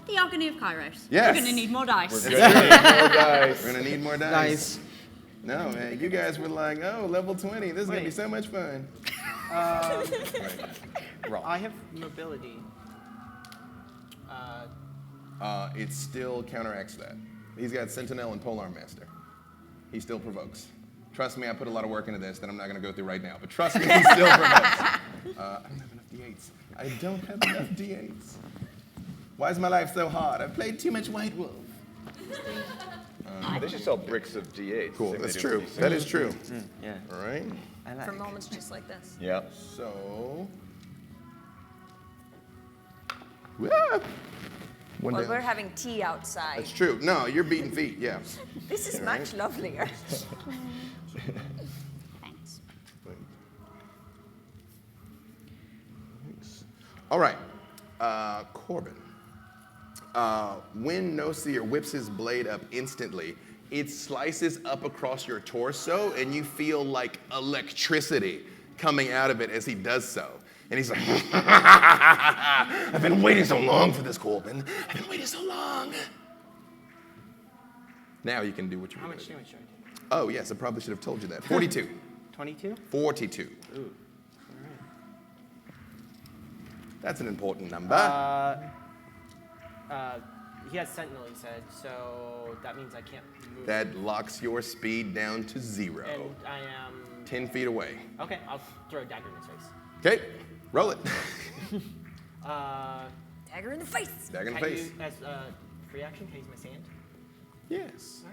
Theogony of Kairos. Yes. We're gonna need more dice. We're gonna need more dice. We're gonna need more dice. Nice. No, man, you guys were like, oh, level 20, this is gonna be Wait. so much fun. Wrong. I have mobility. It still counteracts that. He's got Sentinel and Polearm Master. He still provokes. Trust me, I put a lot of work into this that I'm not gonna go through right now, but trust me, he still provokes. I don't have enough D8s. I don't have enough D8s. Why is my life so hard? I've played too much White Wolf. They should sell bricks of D8s. Cool, Same that's they do true. with D6. That is true. Yeah. All right. I like. For moments just like this. Yeah. So. Whoa. One Well, down. we're having tea outside. That's true. No, you're beating feet, yeah. This is Right. much lovelier. Thanks. All right, Corbin. When Nosier whips his blade up instantly, it slices up across your torso, and you feel like electricity coming out of it as he does so. And he's like, I've been waiting so long for this, Corbin. I've been waiting so long. Now you can do what you How want much to do. damage should I do? Oh, yes, I probably should have told you that. 42. 22? 42. Ooh. All right. That's an important number. He has Sentinel, he said, so that means I can't move. That locks your speed down to 0. And I am. 10 feet away. Okay, I'll throw a dagger in his face. Okay, roll it. Dagger in the face. Dagger in the Can face. you, as a free action, can I use my sand? Yes. All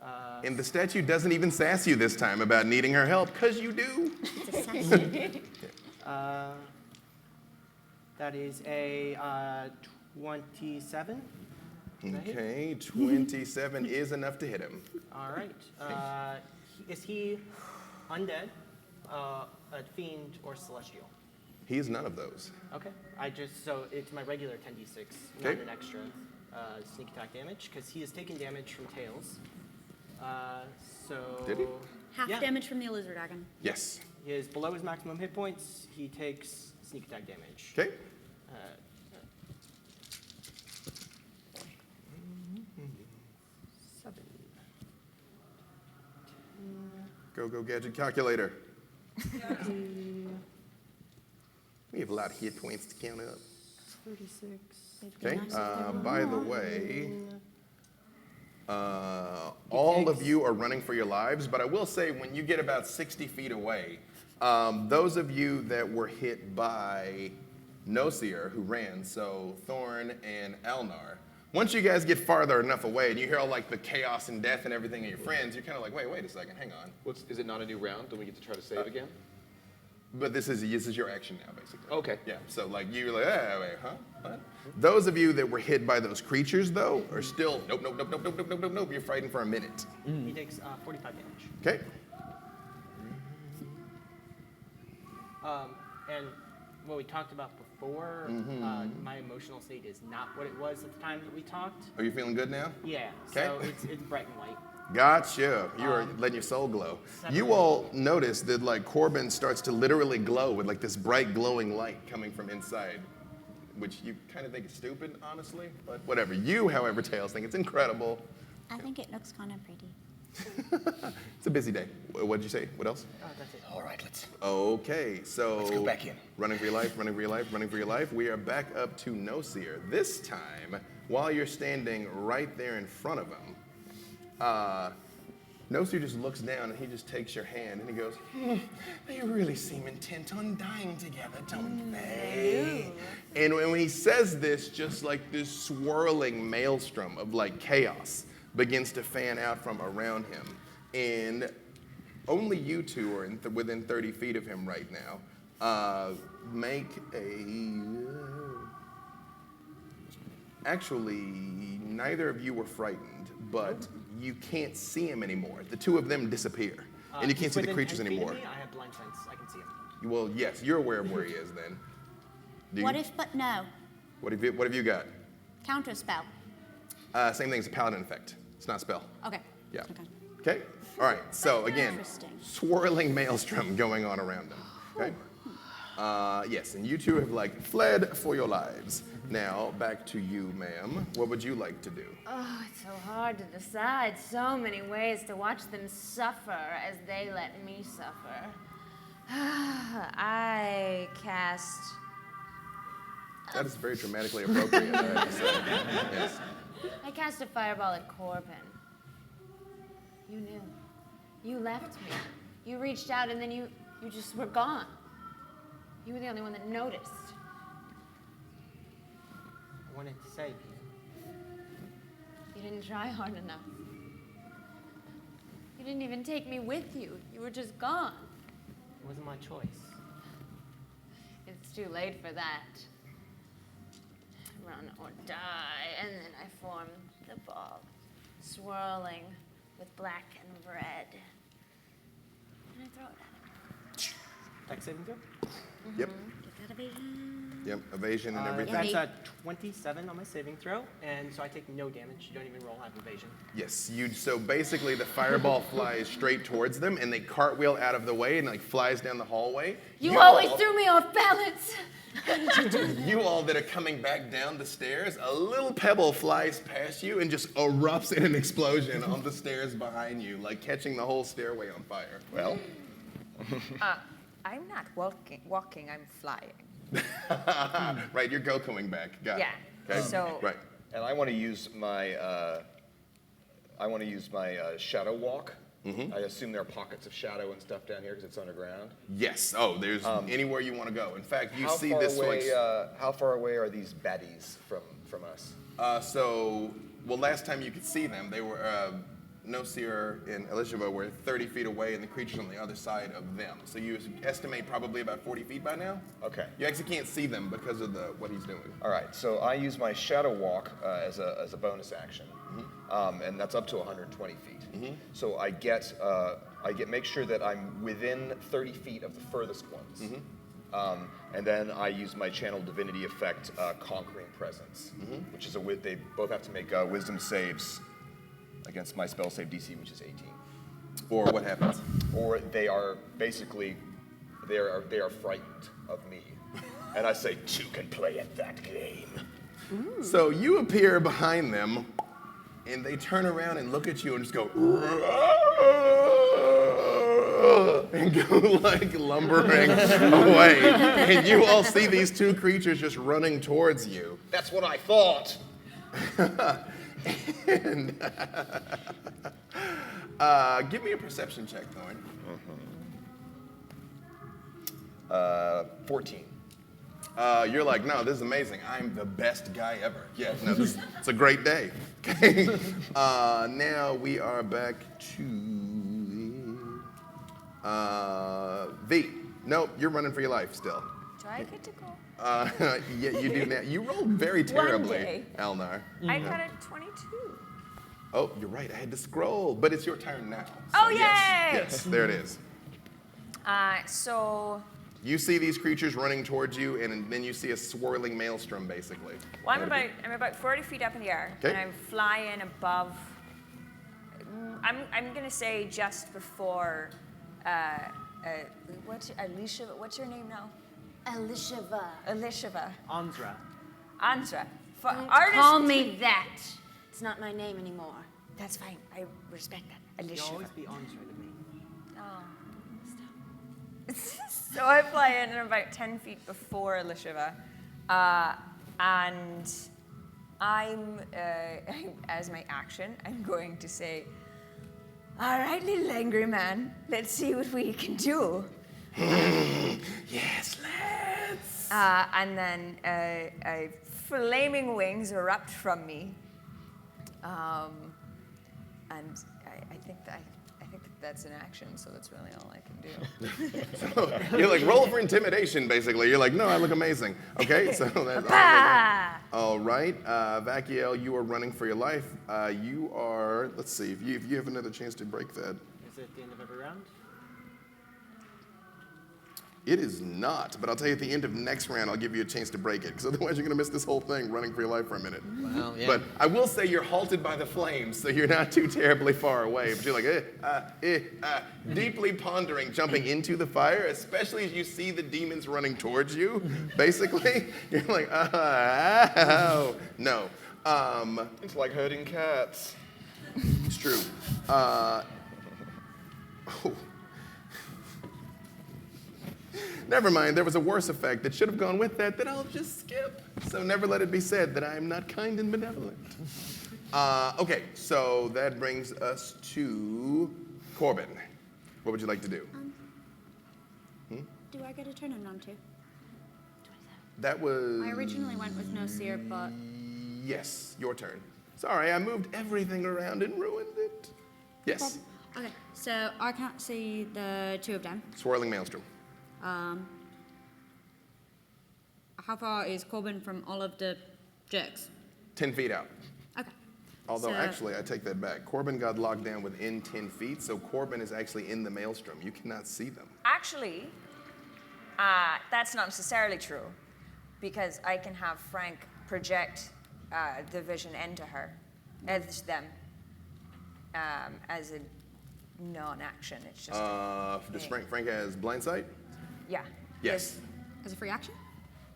right. And the statue doesn't even sass you this time about needing her help, because you do. That is a 27. Does that hit? Okay, 27 is enough to hit him. All right. Is he undead, a fiend, or celestial? He is none of those. Okay. So it's my regular 10d6, Okay. not an extra sneak attack damage, because he has taken damage from tails. Did he? Half Yeah. damage from the lizard dragon. Yes. He is below his maximum hit points. He takes sneak attack damage. Okay. Seven. Go, gadget calculator. We have a lot of hit points to count up. 36. Okay. By the way, all of you are running for your lives, but I will say when you get about 60 feet away, those of you that were hit by Nosier, who ran, so Thorn and Elnar, once you guys get farther enough away and you hear all like the chaos and death and everything of your friends, you're kind of like, wait a second, hang on. Is it not a new round? Don't we get to try to save again? But this is your action now, basically. Okay. Yeah, so like you're like, wait, huh? What? Those of you that were hit by those creatures, though, are still, nope. You're fighting for a minute. He takes 45 damage. Okay. And what we talked about before, my emotional state is not what it was at the time that we talked. Are you feeling good now? Yeah, Okay. so it's bright and white. Gotcha. You are letting your soul glow. You all notice that like Corbin starts to literally glow with like this bright glowing light coming from inside, which you kind of think is stupid, honestly, but whatever. You, however, Tails, think it's incredible. I think it looks kind of pretty. It's a busy day. What did you say? What else? That's it. All right, let's Okay, so go back in. Running for your life, running for your life, running for your life. We are back up to Nosier. This time, while you're standing right there in front of him, Nosier just looks down and he just takes your hand and he goes, they really seem intent on dying together, don't they? And when he says this, just like this swirling maelstrom of like chaos begins to fan out from around him. And only you two are within 30 feet of him right now. Make a... Actually, neither of you were frightened, but you can't see him anymore. The two of them disappear, and you can't see the Within creatures 10 feet of anymore. me, I have blind sense. I can see him. Well, yes, you're aware of where he is then. Do you? What if, but no. What have you got? Counter spell. Same thing as a paladin effect. It's not a spell. Okay. Yeah. Okay. Okay? All right, so again, Interesting. swirling maelstrom going on around him. Okay? Yes, and you two have like fled for your lives. Now, back to you, ma'am. What would you like to do? Oh, it's so hard to decide. So many ways to watch them suffer as they let me suffer. I cast. That is very dramatically appropriate, I have to say. Yes. I cast a fireball at Corbin. You knew. You left me. You reached out and then you just were gone. You were the only one that noticed. I wanted to save you. You didn't try hard enough. You didn't even take me with you. You were just gone. It wasn't my choice. It's too late for that. Run or die. And then I form the ball, swirling with black and red. And I throw it at him. Dex saving throw? Yep. Get that evasion. Yep. Evasion and everything. That's a 27 on my saving throw, and so I take no damage. You don't even roll, I have evasion. Yes. So basically, the fireball flies straight towards them, and they cartwheel out of the way and like flies down the hallway. You always threw me off balance. You all that are coming back down the stairs, a little pebble flies past you and just erupts in an explosion on the stairs behind you, like catching the whole stairway on fire. Well, I'm not walking, I'm flying. Right, you're Gokuing back. Got it. Yeah. Okay. So- Right. and I want to use my shadow walk. I assume there are pockets of shadow and stuff down here because it's underground. Yes. Oh, there's anywhere you want to go. In fact, you How see far this away? like. How far away are these baddies from us? Well, last time you could see them, they were Nosier and Elishaba were 30 feet away, and the creature's on the other side of them. So you estimate probably about 40 feet by now. Okay. You actually can't see them because of what he's doing. All right. So I use my shadow walk as a bonus action, and that's up to 120 feet. So I get make sure that I'm within 30 feet of the furthest ones. And then I use my channel divinity effect, Conquering Presence, which is they both have to make wisdom saves against my spell save DC, which is 18. Or what happens? Or they are basically, they are frightened of me. And I say, two can play at that game. So you appear behind them, and they turn around and look at you and just go, and go like lumbering away. And you all see these two creatures just running towards you. That's what I thought. And give me a perception check, Thorn. 14. You're like, no, this is amazing. I'm the best guy ever. Yeah, no, it's a great day. Okay. Now we are back to V. Nope, you're running for your life still. Do I get to go? Yeah, you do now. You rolled very terribly, day. Alnar. I got a 22. Oh, you're right. I had to scroll, but it's your turn now. Oh, yes, yay! yes, there it is. So, You see these creatures running towards you, and then you see a swirling maelstrom, basically. well, I'm about 40 feet up in the air, Okay. and I'm flying above. I'm gonna say just before. What's your name now? Elishava. Elishava. Anzra. Ansra. For Don't artist. call me that. It's not my name anymore. That's fine. I respect that. You'll Elishava. always be Anzra to me. So I fly in and I'm about 10 feet before Elishava. And I'm, as my action, I'm going to say, all right, little angry man, let's see what we can do. Yes, let's. And then flaming wings erupt from me. And I think that's an action, so that's really all I can do. So you're like, roll for intimidation, basically. You're like, no, I look amazing. Okay, so that's all right. Vakiel, you are running for your life. You are, let's see, if you have another chance to break that. Is it the end of every round? It is not, but I'll tell you at the end of next round, I'll give you a chance to break it, because otherwise you're going to miss this whole thing running for your life for a minute. Well, yeah. But I will say you're halted by the flames, so you're not too terribly far away. But you're like, deeply pondering jumping into the fire, especially as you see the demons running towards you, basically. You're like, oh, no. It's like herding cats. It's true. Oh. Never mind, there was a worse effect that should have gone with that I'll just skip. So never let it be said that I am not kind and benevolent. Okay, so that brings us to Corbin. What would you like to do? Do I get a turn in round 2? That was... I originally went with no seer, but Yes, your turn. Sorry, I moved everything around and ruined it. Yes, okay. So I can't see the two of them. swirling maelstrom. How far is Corbin from all of the jerks? 10 feet out. Okay. Although, So- actually, I take that back. Corbin got locked down within 10 feet, so Corbin is actually in the maelstrom. You cannot see them. Actually, that's not necessarily true, because I can have Frank project the vision into her, as them, as a non-action. It's just Does Frank has blind sight? yeah. Yes. As a free action?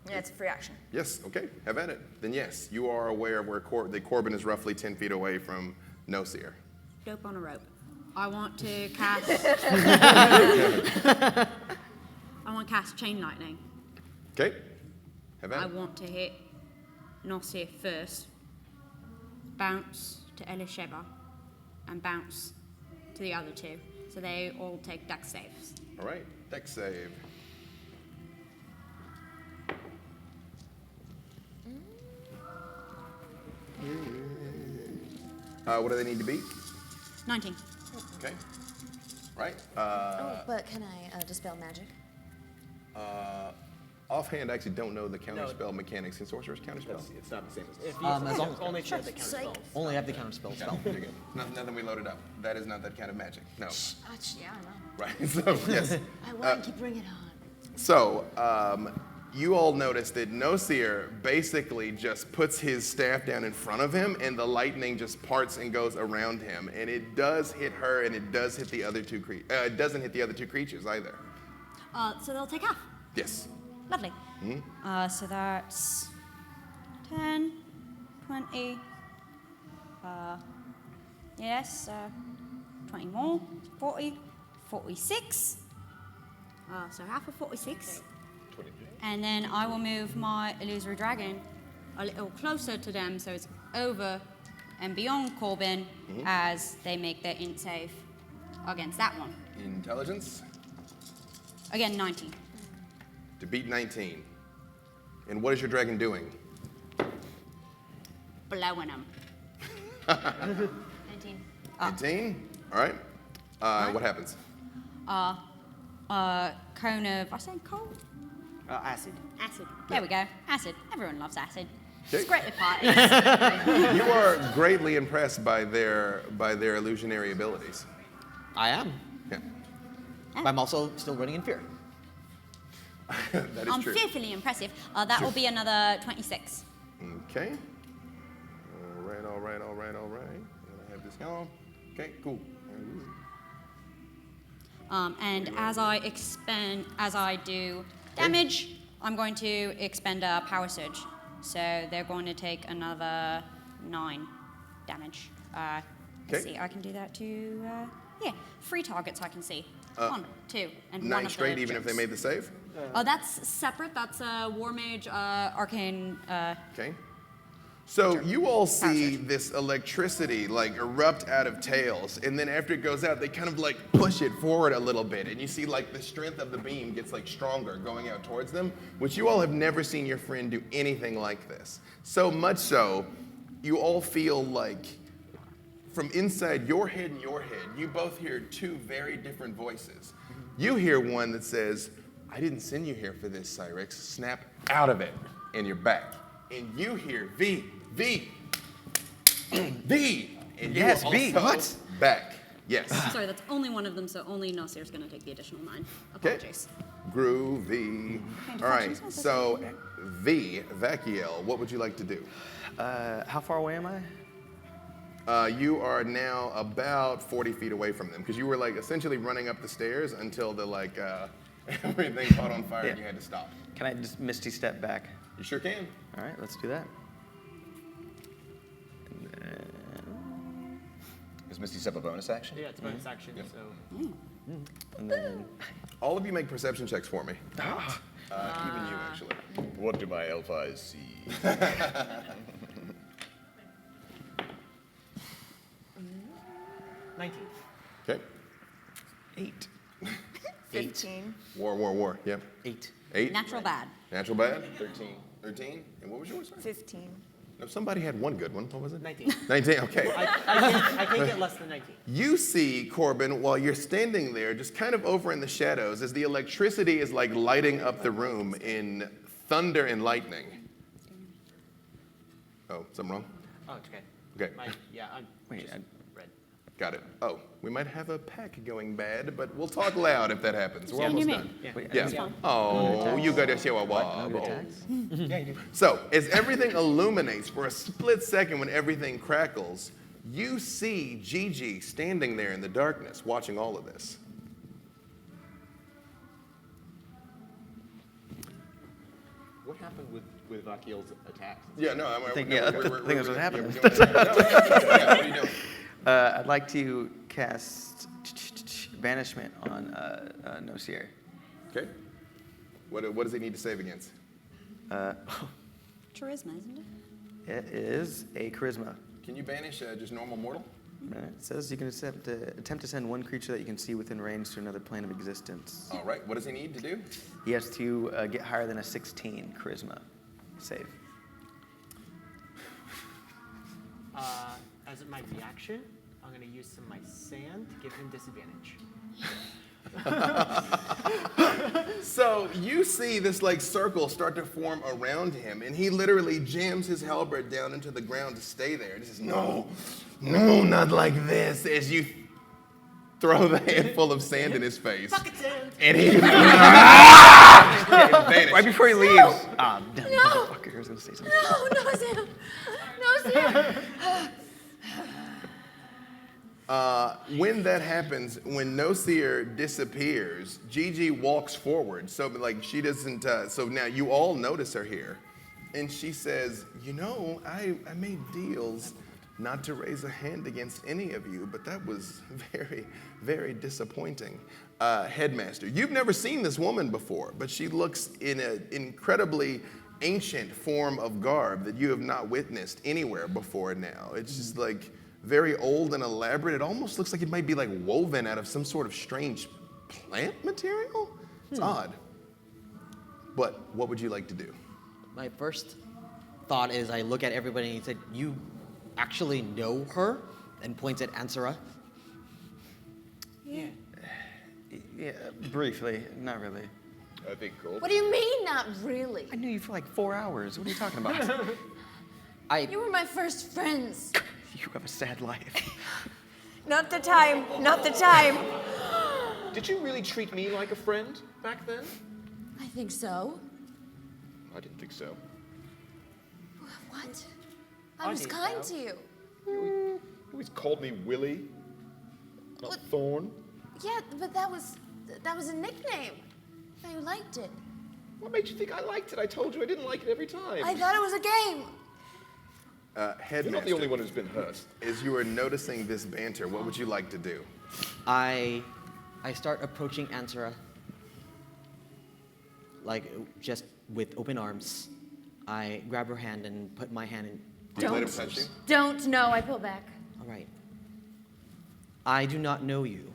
Yeah, it's a free action. Yes, okay, have at it. Then yes, you are aware of where Corbin is roughly 10 feet away from No Seer. Dope on a rope. I want to cast. I want to cast Chain Lightning. Okay, have at I it. want to hit Nosir first, bounce to Elisheva, and bounce to the other two. So they all take dex saves. All right, dex save. What do they need to beat? 19. Okay, right. But can I dispel magic? offhand, I actually don't know the counterspell mechanics in Sorcerer's Counterspell. It's not the same as If you, As long as only if you have the counter spells. only have the counterspell spell. You're good. Nothing we loaded up. That is not that kind of magic. No. Yeah, I know. Right. So yes. I want to bring it on. So, you all notice that Nosir basically just puts his staff down in front of him, and the lightning just parts and goes around him, and it does hit her, and it does hit the other two it doesn't hit the other two creatures either. So they'll take half. Yes. Lovely. So that's 10, 20, yes, 20 more, 40, 46. So half of 46. And then I will move my illusory dragon a little closer to them so it's over and beyond Corbin as they make their int save against that one. Intelligence Again, 19. to beat 19. And what is your dragon doing? Blowing them. 19. 19? All right. What happens? Cone of, I said cold? Acid. Acid. There we go. Acid. Everyone loves acid. Okay. It's great with parties. You are greatly impressed by their illusionary abilities. I am. Yeah. But I'm also still running in fear. That is true. Fearfully impressive. That will be another 26. Okay. All right. And I have this going. Okay, cool. And as I do damage, I'm going to expend a power surge. So they're going to take another 9 damage. Let's Okay. see, I can do that to, 3 targets I can see. 1, 2, and 1 9 of straight, the even if they jokes. made the save? Oh, that's separate. That's a War Mage Arcane. Okay. So you all see this electricity like erupt out of tails, and then after it goes out, they kind of like push it forward a little bit, and you see like the strength of the beam gets like stronger going out towards them, which you all have never seen your friend do anything like this. So much so, you all feel like from inside your head and your head, you both hear 2 very different voices. You hear one that says, "I didn't send you here for this, Cyrix. Snap out of it," and you're back. And you hear V, and Yes, you are V, also what? back. Yes. Sorry, that's only one of them, so only Nasir's going to take the additional 9. Okay. Apologies. Groovy. All right. So V, Vakiel, what would you like to do? How far away am I? You are now about 40 feet away from them because you were like essentially running up the stairs until the like everything caught on fire and you had to stop. Can I just Misty step back? You sure can. All right, let's do that. And then, Is Misty Step a bonus action? Yeah, it's bonus action, so. and then All of you make perception checks for me. Even you, actually. What do my elf eyes see? 19. Okay. 8. 15. War. Yep. 8. 8. Natural bad. Natural bad. 13. And what was yours? 15. No, somebody had one good one. What was it? 19. 19. Okay. I can't get less than 19. You see, Corbin, while you're standing there, just kind of over in the shadows, as the electricity is like lighting up the room in thunder and lightning. Oh, something wrong? Oh, it's okay. Okay. I'm Wait, just red. Got it. Oh, we might have a pack going bad, but we'll talk loud if that happens. We're What do you almost mean? done. Wait, Yeah. Oh, you got to show a No wobble. attacks? So, as everything illuminates for a split second when everything crackles, you see Gigi standing there in the darkness watching all of this. What happened with Vakiel's attacks? Yeah, no, I think that's what happened. Yeah, what are you doing? I'd like to cast Banishment on Nosir. Okay. What does he need to save against? Charisma, isn't it? It is a Charisma. Can you banish just normal mortal? It says you can attempt to send one creature that you can see within range to another plane of existence. All right. What does he need to do? He has to get higher than a 16 Charisma save. As my reaction, I'm going to use some of my sand to give him disadvantage. So you see this like circle start to form around him, and he literally jams his halberd down into the ground to stay there. And he says, "No, no, not like this." As you throw the handful of sand in his face, and he vanishes. Right before he leaves. Dumb motherfucker. I was gonna say something. No, Sam. No, Sam. When that happens, when Noseer disappears, Gigi walks forward. So like she doesn't. So now you all notice her here, and she says, "You know, I made deals not to raise a hand against any of you, but that was very, very disappointing." Headmaster, you've never seen this woman before, but she looks in an incredibly ancient form of garb that you have not witnessed anywhere before now. It's just like very old and elaborate. It almost looks like it might be like woven out of some sort of strange plant material. It's odd. But what would you like to do? My first thought is I look at everybody and he said, "You actually know her?" and points at Ansara. Yeah, briefly, not really. I think cool. What do you mean, not really? I knew you for like 4 hours. What are you talking about? You were my first friends. You have a sad life. Not the time. Not the time. Did you really treat me like a friend back then? I think so. I didn't think so. What? I was kind to you. You always called me Willie, not What? Thorn. Yeah, but that was a nickname. I thought you liked it. What made you think I liked it? I told you I didn't like it every time. I thought it was a game. Headmaster, You're not the only one who's been hurt. as you are noticing this banter, what would you like to do? I start approaching Ansara, like just with open arms. I grab her hand and put my hand in. Do you let him touch you? Don't. No, I pull back. All right. I do not know you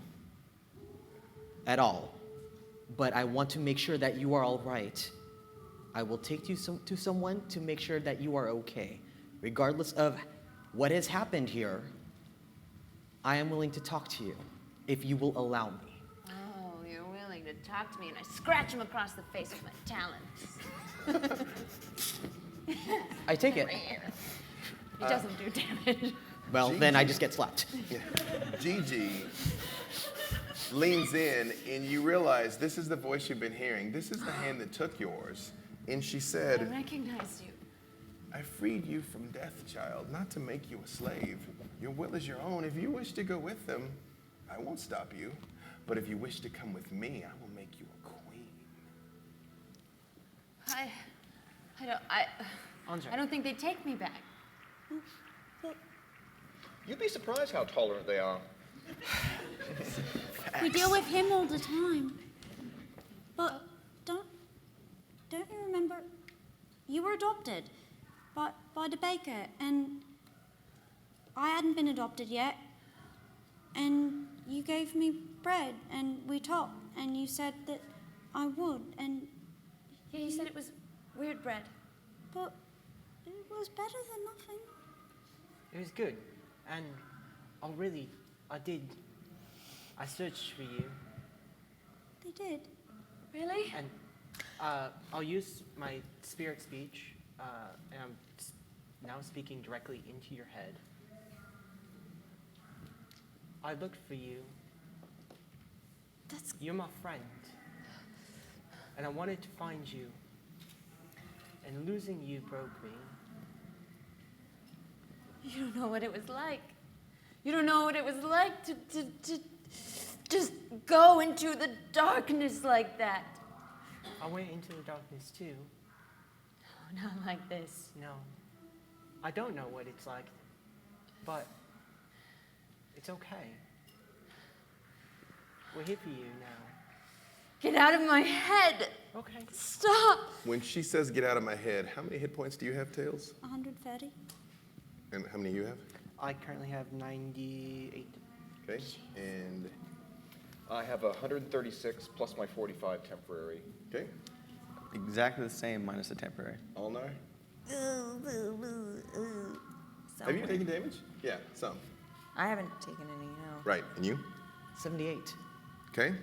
at all, but I want to make sure that you are all right. I will take you to someone to make sure that you are okay. Regardless of what has happened here, I am willing to talk to you if you will allow me. Oh, you're willing to talk to me, and I scratch him across the face with my talons. I take it. It doesn't do damage. Well, then I just get slapped. Yeah. Gigi leans in, and you realize this is the voice you've been hearing. This is the hand that took yours. And she I said, recognize you. "I freed you from death, child, not to make you a slave. Your will is your own. If you wish to go with them, I won't stop you. But if you wish to come with me, I will make you a queen." I don't think they'd take me back. You'd be surprised how tolerant they are. We deal with him all the time. But don't you remember? You were adopted by the baker, and I hadn't been adopted yet. And you gave me bread, and we talked, and you said that I would, and Yeah, you said it was weird bread. but it was better than nothing. It was good. And I searched for you. They did. Really? And I'll use my spirit speech, and I'm now speaking directly into your head. I looked for you. You're my friend. And I wanted to find you. And losing you broke me. You don't know what it was like. You don't know what it was like to just go into the darkness like that. I went into the darkness too. No, not like this. No. I don't know what it's like, but it's okay. We're here for you now. Get out of my head. Okay. Stop. When she says, "Get out of my head," how many hit points do you have, Tails? 130. And how many you have? I currently have 98. Okay. And I have 136 plus my 45 temporary. okay. Exactly the same minus the temporary. Allnar? Have you taken damage? Yeah, some. I haven't taken any, no. Right. And you? 78. Okay.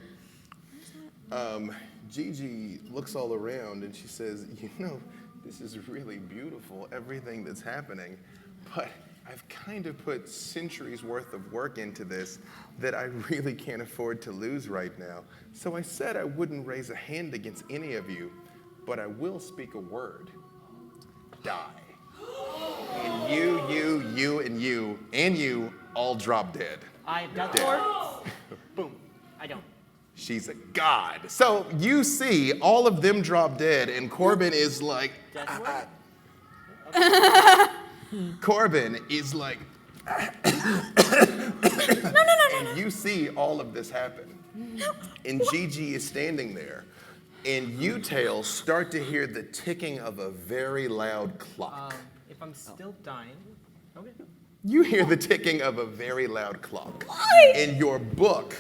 Gigi looks all around and she says, this is really beautiful, everything that's happening, but I've kind of put centuries worth of work into this that I really can't afford to lose right now. So I said I wouldn't raise a hand against any of you, but I will speak a word. Die. And you all drop dead. I've got Dead. sword. Boom. I don't. She's a god. So you see all of them drop dead, and Corbin is like, Corbin is like, and you see all of this happen. And Gigi is standing there, and you, Tails, start to hear the ticking of a very loud clock. If I'm still dying, okay. You hear the ticking of a very loud clock. In your book,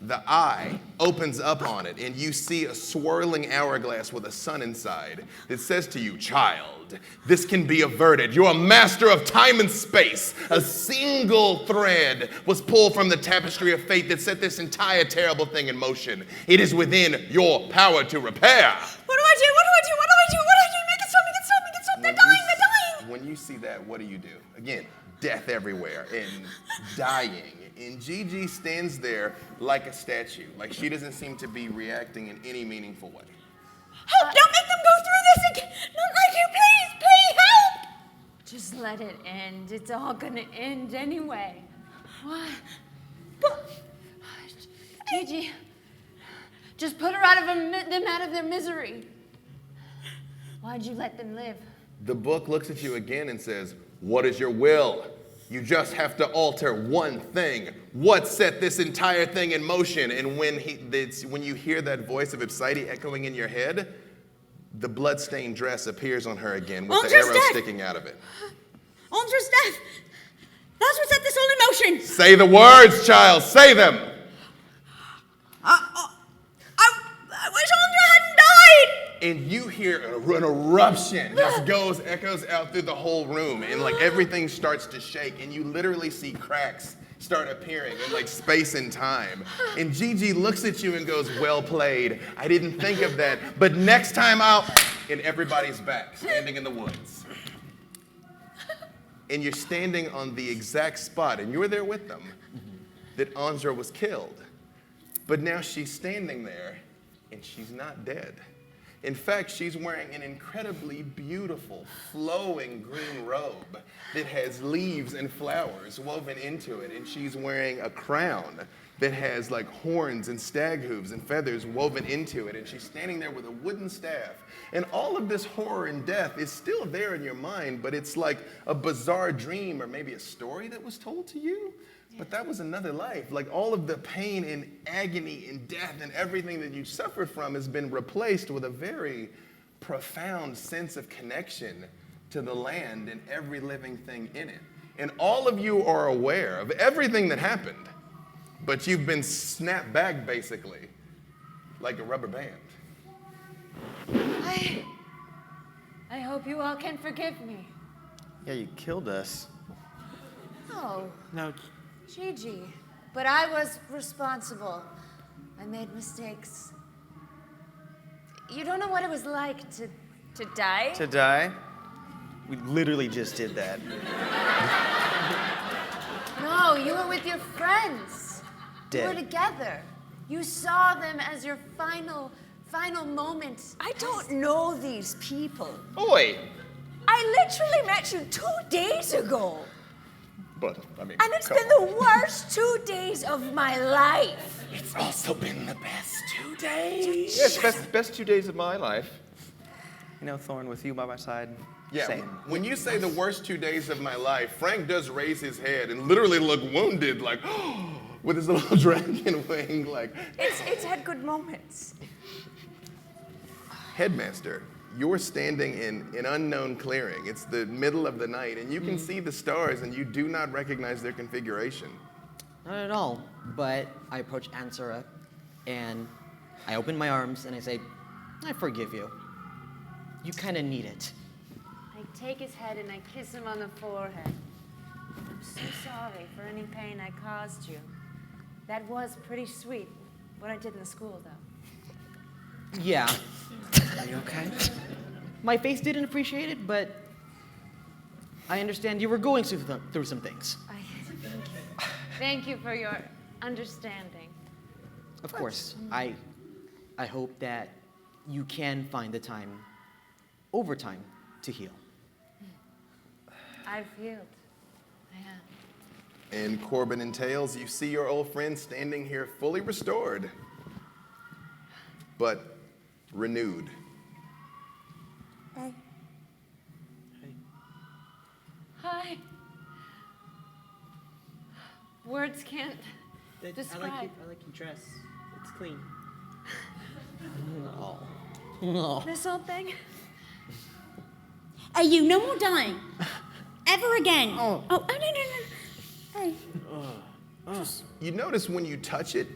the eye opens up on it, and you see a swirling hourglass with a sun inside that says to you, child, this can be averted. You're a master of time and space. A single thread was pulled from the tapestry of fate that set this entire terrible thing in motion. It is within your power to repair. What do I do? What do I do? What do I do? What do I do? Make it stop, make it stop, make it stop. They're dying, they're dying. When you see that, what do? Again, death everywhere and dying. And Gigi stands there like a statue. Like she doesn't seem to be reacting in any meaningful way. Help! Don't make them go through this again! Not like you, please! Please, help! Just let it end. It's all gonna end anyway. What? Gigi, just put her out of them out of their misery. Why'd you let them live? The book looks at you again and says, what is your will? You just have to alter one thing. What set this entire thing in motion? And when you hear that voice of Ipsides echoing in your head, the bloodstained dress appears on her again with the arrow sticking out of it. Ondra's death! That's what set this all in motion! Say the words, child, say them! I wish Ondra hadn't died! And you hear an eruption just echoes out through the whole room, and like everything starts to shake, and you literally see cracks start appearing in like space and time. And Gigi looks at you and goes, well played. I didn't think of that, but next time and everybody's back, standing in the woods. And you're standing on the exact spot, and you're there with them, that Ondra was killed. But now she's standing there, and she's not dead. In fact, she's wearing an incredibly beautiful, flowing green robe that has leaves and flowers woven into it. And she's wearing a crown that has like horns and stag hooves and feathers woven into it. And she's standing there with a wooden staff. And all of this horror and death is still there in your mind, but it's like a bizarre dream or maybe a story that was told to you. But that was another life. Like all of the pain and agony and death and everything that you suffered from has been replaced with a very profound sense of connection to the land and every living thing in it. And all of you are aware of everything that happened, but you've been snapped back basically like a rubber band. I hope you all can forgive me. Yeah, you killed us. Oh. No. Gigi, but I was responsible. I made mistakes. You don't know what it was like to die? To die? We literally just did that. No, you were with your friends. Dead. You were together. You saw them as your final moments. I don't know these people. Oi! I literally met you 2 days ago. But, I mean, And it's come been the worst 2 days of my life. It's also been the best 2 days. Yes, best 2 days of my life. You know, Thorn, with you by my side, Yeah, same. when you say the worst 2 days of my life, Frank does raise his head and literally look wounded, like, with his little dragon wing, like. It's had good moments. Headmaster, you're standing in an unknown clearing. It's the middle of the night, and you can see the stars, and you do not recognize their configuration. Not at all, but I approach Ansara, and I open my arms, and I say, I forgive you. You kind of need it. I take his head and I kiss him on the forehead. I'm so sorry for any pain I caused you. That was pretty sweet, what I did in the school, though. Yeah. Are you okay? My face didn't appreciate it, but I understand you were going through some things. Thank you for your understanding. Of course, I hope that you can find the time, overtime, to heal. I've healed. I have. And Corbin and Tails, you see your old friend standing here fully restored, but renewed. Hi. Words can't describe. I like your dress. It's clean. Oh. This whole thing. Hey, you, no more dying. Ever again. Oh, no. Hey. You notice when you touch it,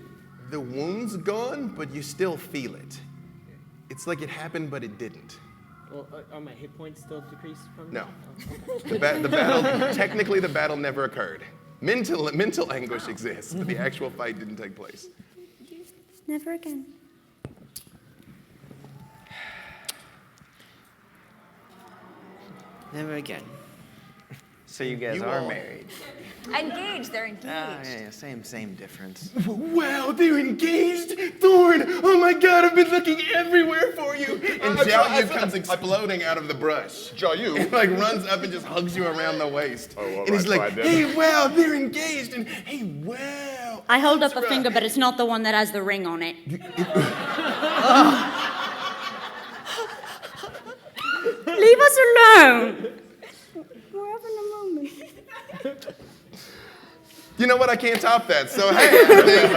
the wound's gone, but you still feel it. It's like it happened, but it didn't. Well, are my hit points still decreased from No. Oh, okay. The battle, technically the battle never occurred. Mental anguish exists, but the actual fight didn't take place. Never again. Never again. So you guys You are all- married. Engaged, they're engaged. Yeah, same difference. Wow, they're engaged? Thorn, oh my god, I've been looking everywhere for you. And Jiao Yu comes exploding out of the brush. Jiao Yu? And like runs up and just hugs you around the waist. Oh, all and he's right, like, fine then. hey, wow, they're engaged. And hey, wow. I hold up that's a finger, right. but it's not the one that has the ring on it. Leave us alone. We're having a moment. You know what? I can't top that. So, hey, I think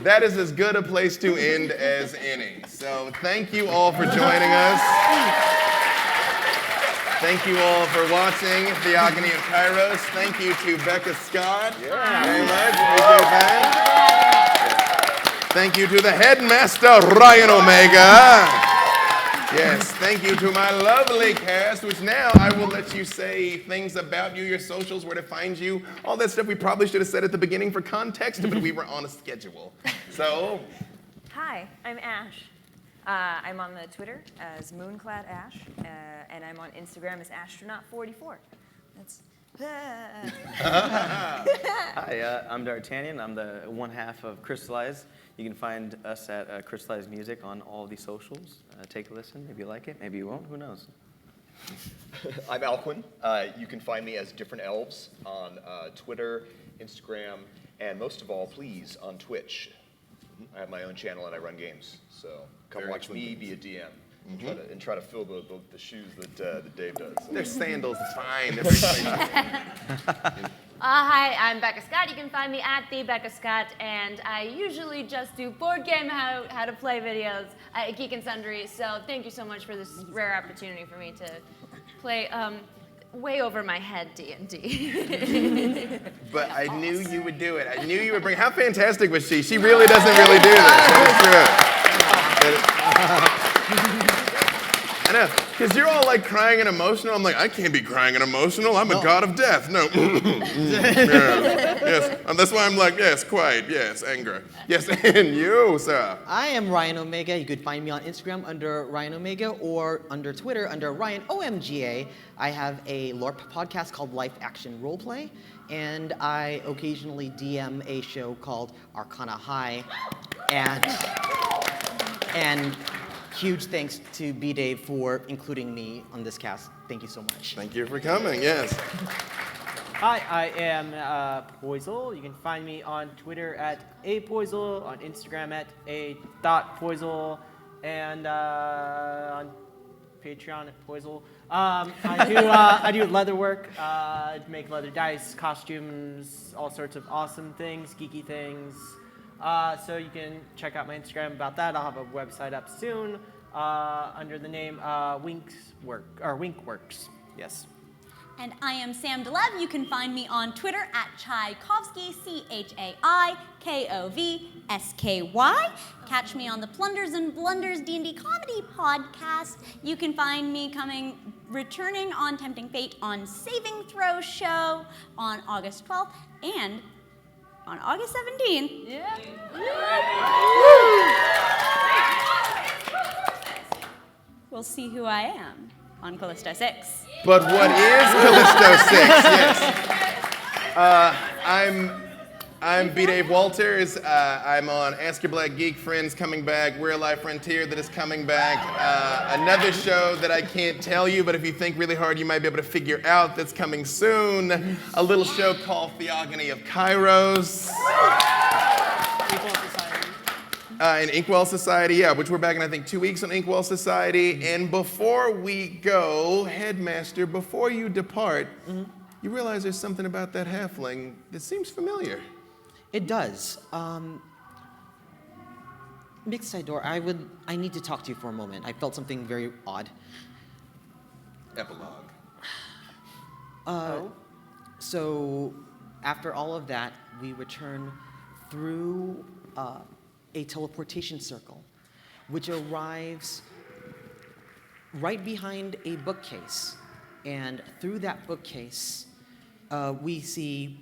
that is as good a place to end as any. So, thank you all for joining us. Thank you all for watching Theogony of Kairos. Thank you to Becca Scott very much. Appreciate that. Thank you to the headmaster, Ryan Omega. Yes, thank you to my lovely cast, which now I will let you say things about you, your socials, where to find you, all that stuff we probably should have said at the beginning for context, but we were on a schedule. So, Hi, I'm Ash. I'm on the Twitter as Moonclad Ash, and I'm on Instagram as Astronaut44. That's. Hi, I'm D'Artagnan. I'm the one half of Crystallize. You can find us at Crystallize Music on all the socials. Take a listen. Maybe you like it. Maybe you won't. Who knows? I'm Alquin. You can find me as Different Elves on Twitter, Instagram, and most of all, please, on Twitch. I have my own channel and I run games. So come Very watch me be a DM and try to fill the shoes that Dave does. there's sandals, it's fine. They're very Hi, I'm Becca Scott. You can find me at the Becca Scott, and I usually just do board game how to play videos at Geek and Sundry. So thank you so much for this rare opportunity for me to play way over my head D&D. But I knew you would do it. I knew you would bring. How fantastic was she? She really doesn't really do this. That is true. I know, because you're all like crying and emotional. I'm like, I can't be crying and emotional. I'm a god of death. No. Yes. And that's why I'm like, yes, quite. Yes, anger. Yes, and you, sir. I am Ryan Omega. You could find me on Instagram under Ryan Omega or under Twitter under Ryan OMGA. I have a LARP podcast called Life Action Roleplay, and I occasionally DM a show called Arcana High. And huge thanks to B-Dave for including me on this cast. Thank you so much. Thank you for coming, yes. Hi, I am Poisel. You can find me on Twitter at @apoisel, on Instagram at @poisel, and on Patreon at Poisel. I do leather work, make leather dice, costumes, all sorts of awesome things, geeky things. So you can check out my Instagram about that. I'll have a website up soon under the name Winkworks. Yes. And I am Sam DeLev. You can find me on Twitter at Tchaikovsky, CHAIKOVSKY. Catch me on the Plunders and Blunders D&D Comedy Podcast. You can find me returning on Tempting Fate on Saving Throw Show on August 12th and on August 17th. Yeah. will see who I am on Callisto 6. But what is Callisto 6? Yes. I'm B. Dave Walters. I'm on Ask Your Black Geek Friends coming back, Real Life Frontier that is coming back, another show that I can't tell you, but if you think really hard, you might be able to figure out that's coming soon. A little show called Theogony of Kairos. In Inkwell Society, yeah, which we're back in, I think, 2 weeks on Inkwell Society. And before we go, Headmaster, before you depart, you realize there's something about that halfling that seems familiar. It does. Mixed Side Door, I need to talk to you for a moment. I felt something very odd. Epilogue. So after all of that, we return through a teleportation circle, which arrives right behind a bookcase. And through that bookcase, we see,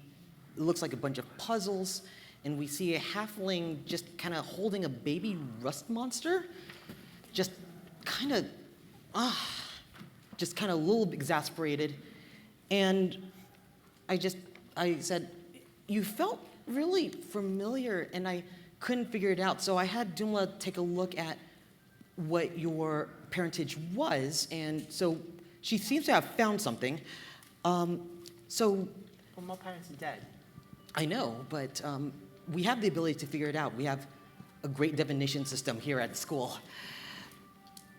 it looks like a bunch of puzzles, and we see a halfling just kind of holding a baby rust monster, just kind of a little exasperated. And I said, you felt really familiar, and I couldn't figure it out. So I had Dumla take a look at what your parentage was, and so she seems to have found something. Well, my parents are dead. I know, but we have the ability to figure it out. We have a great divination system here at school.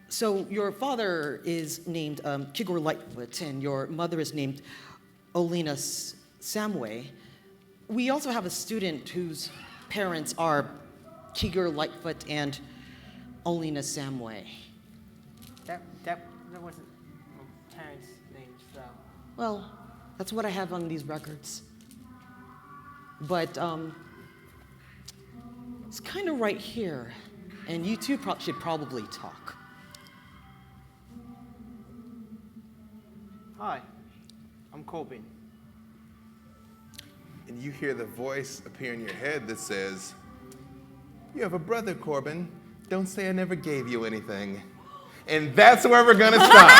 So your father is named Kigor Lightfoot, and your mother is named Olena Samway. We also have a student whose parents are Kigor Lightfoot and Olena Samway. That wasn't my parents' names, though. Well, that's what I have on these records. But it's kind of right here, and you two should probably talk. Hi, I'm Corbin. And you hear the voice appear in your head that says, you have a brother, Corbin. Don't say I never gave you anything. And that's where we're gonna stop.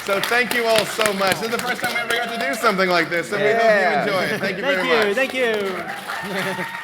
So thank you all so much. This is the first time we ever got to do something like this, so we hope you enjoy it. Thank you very much. Thank you.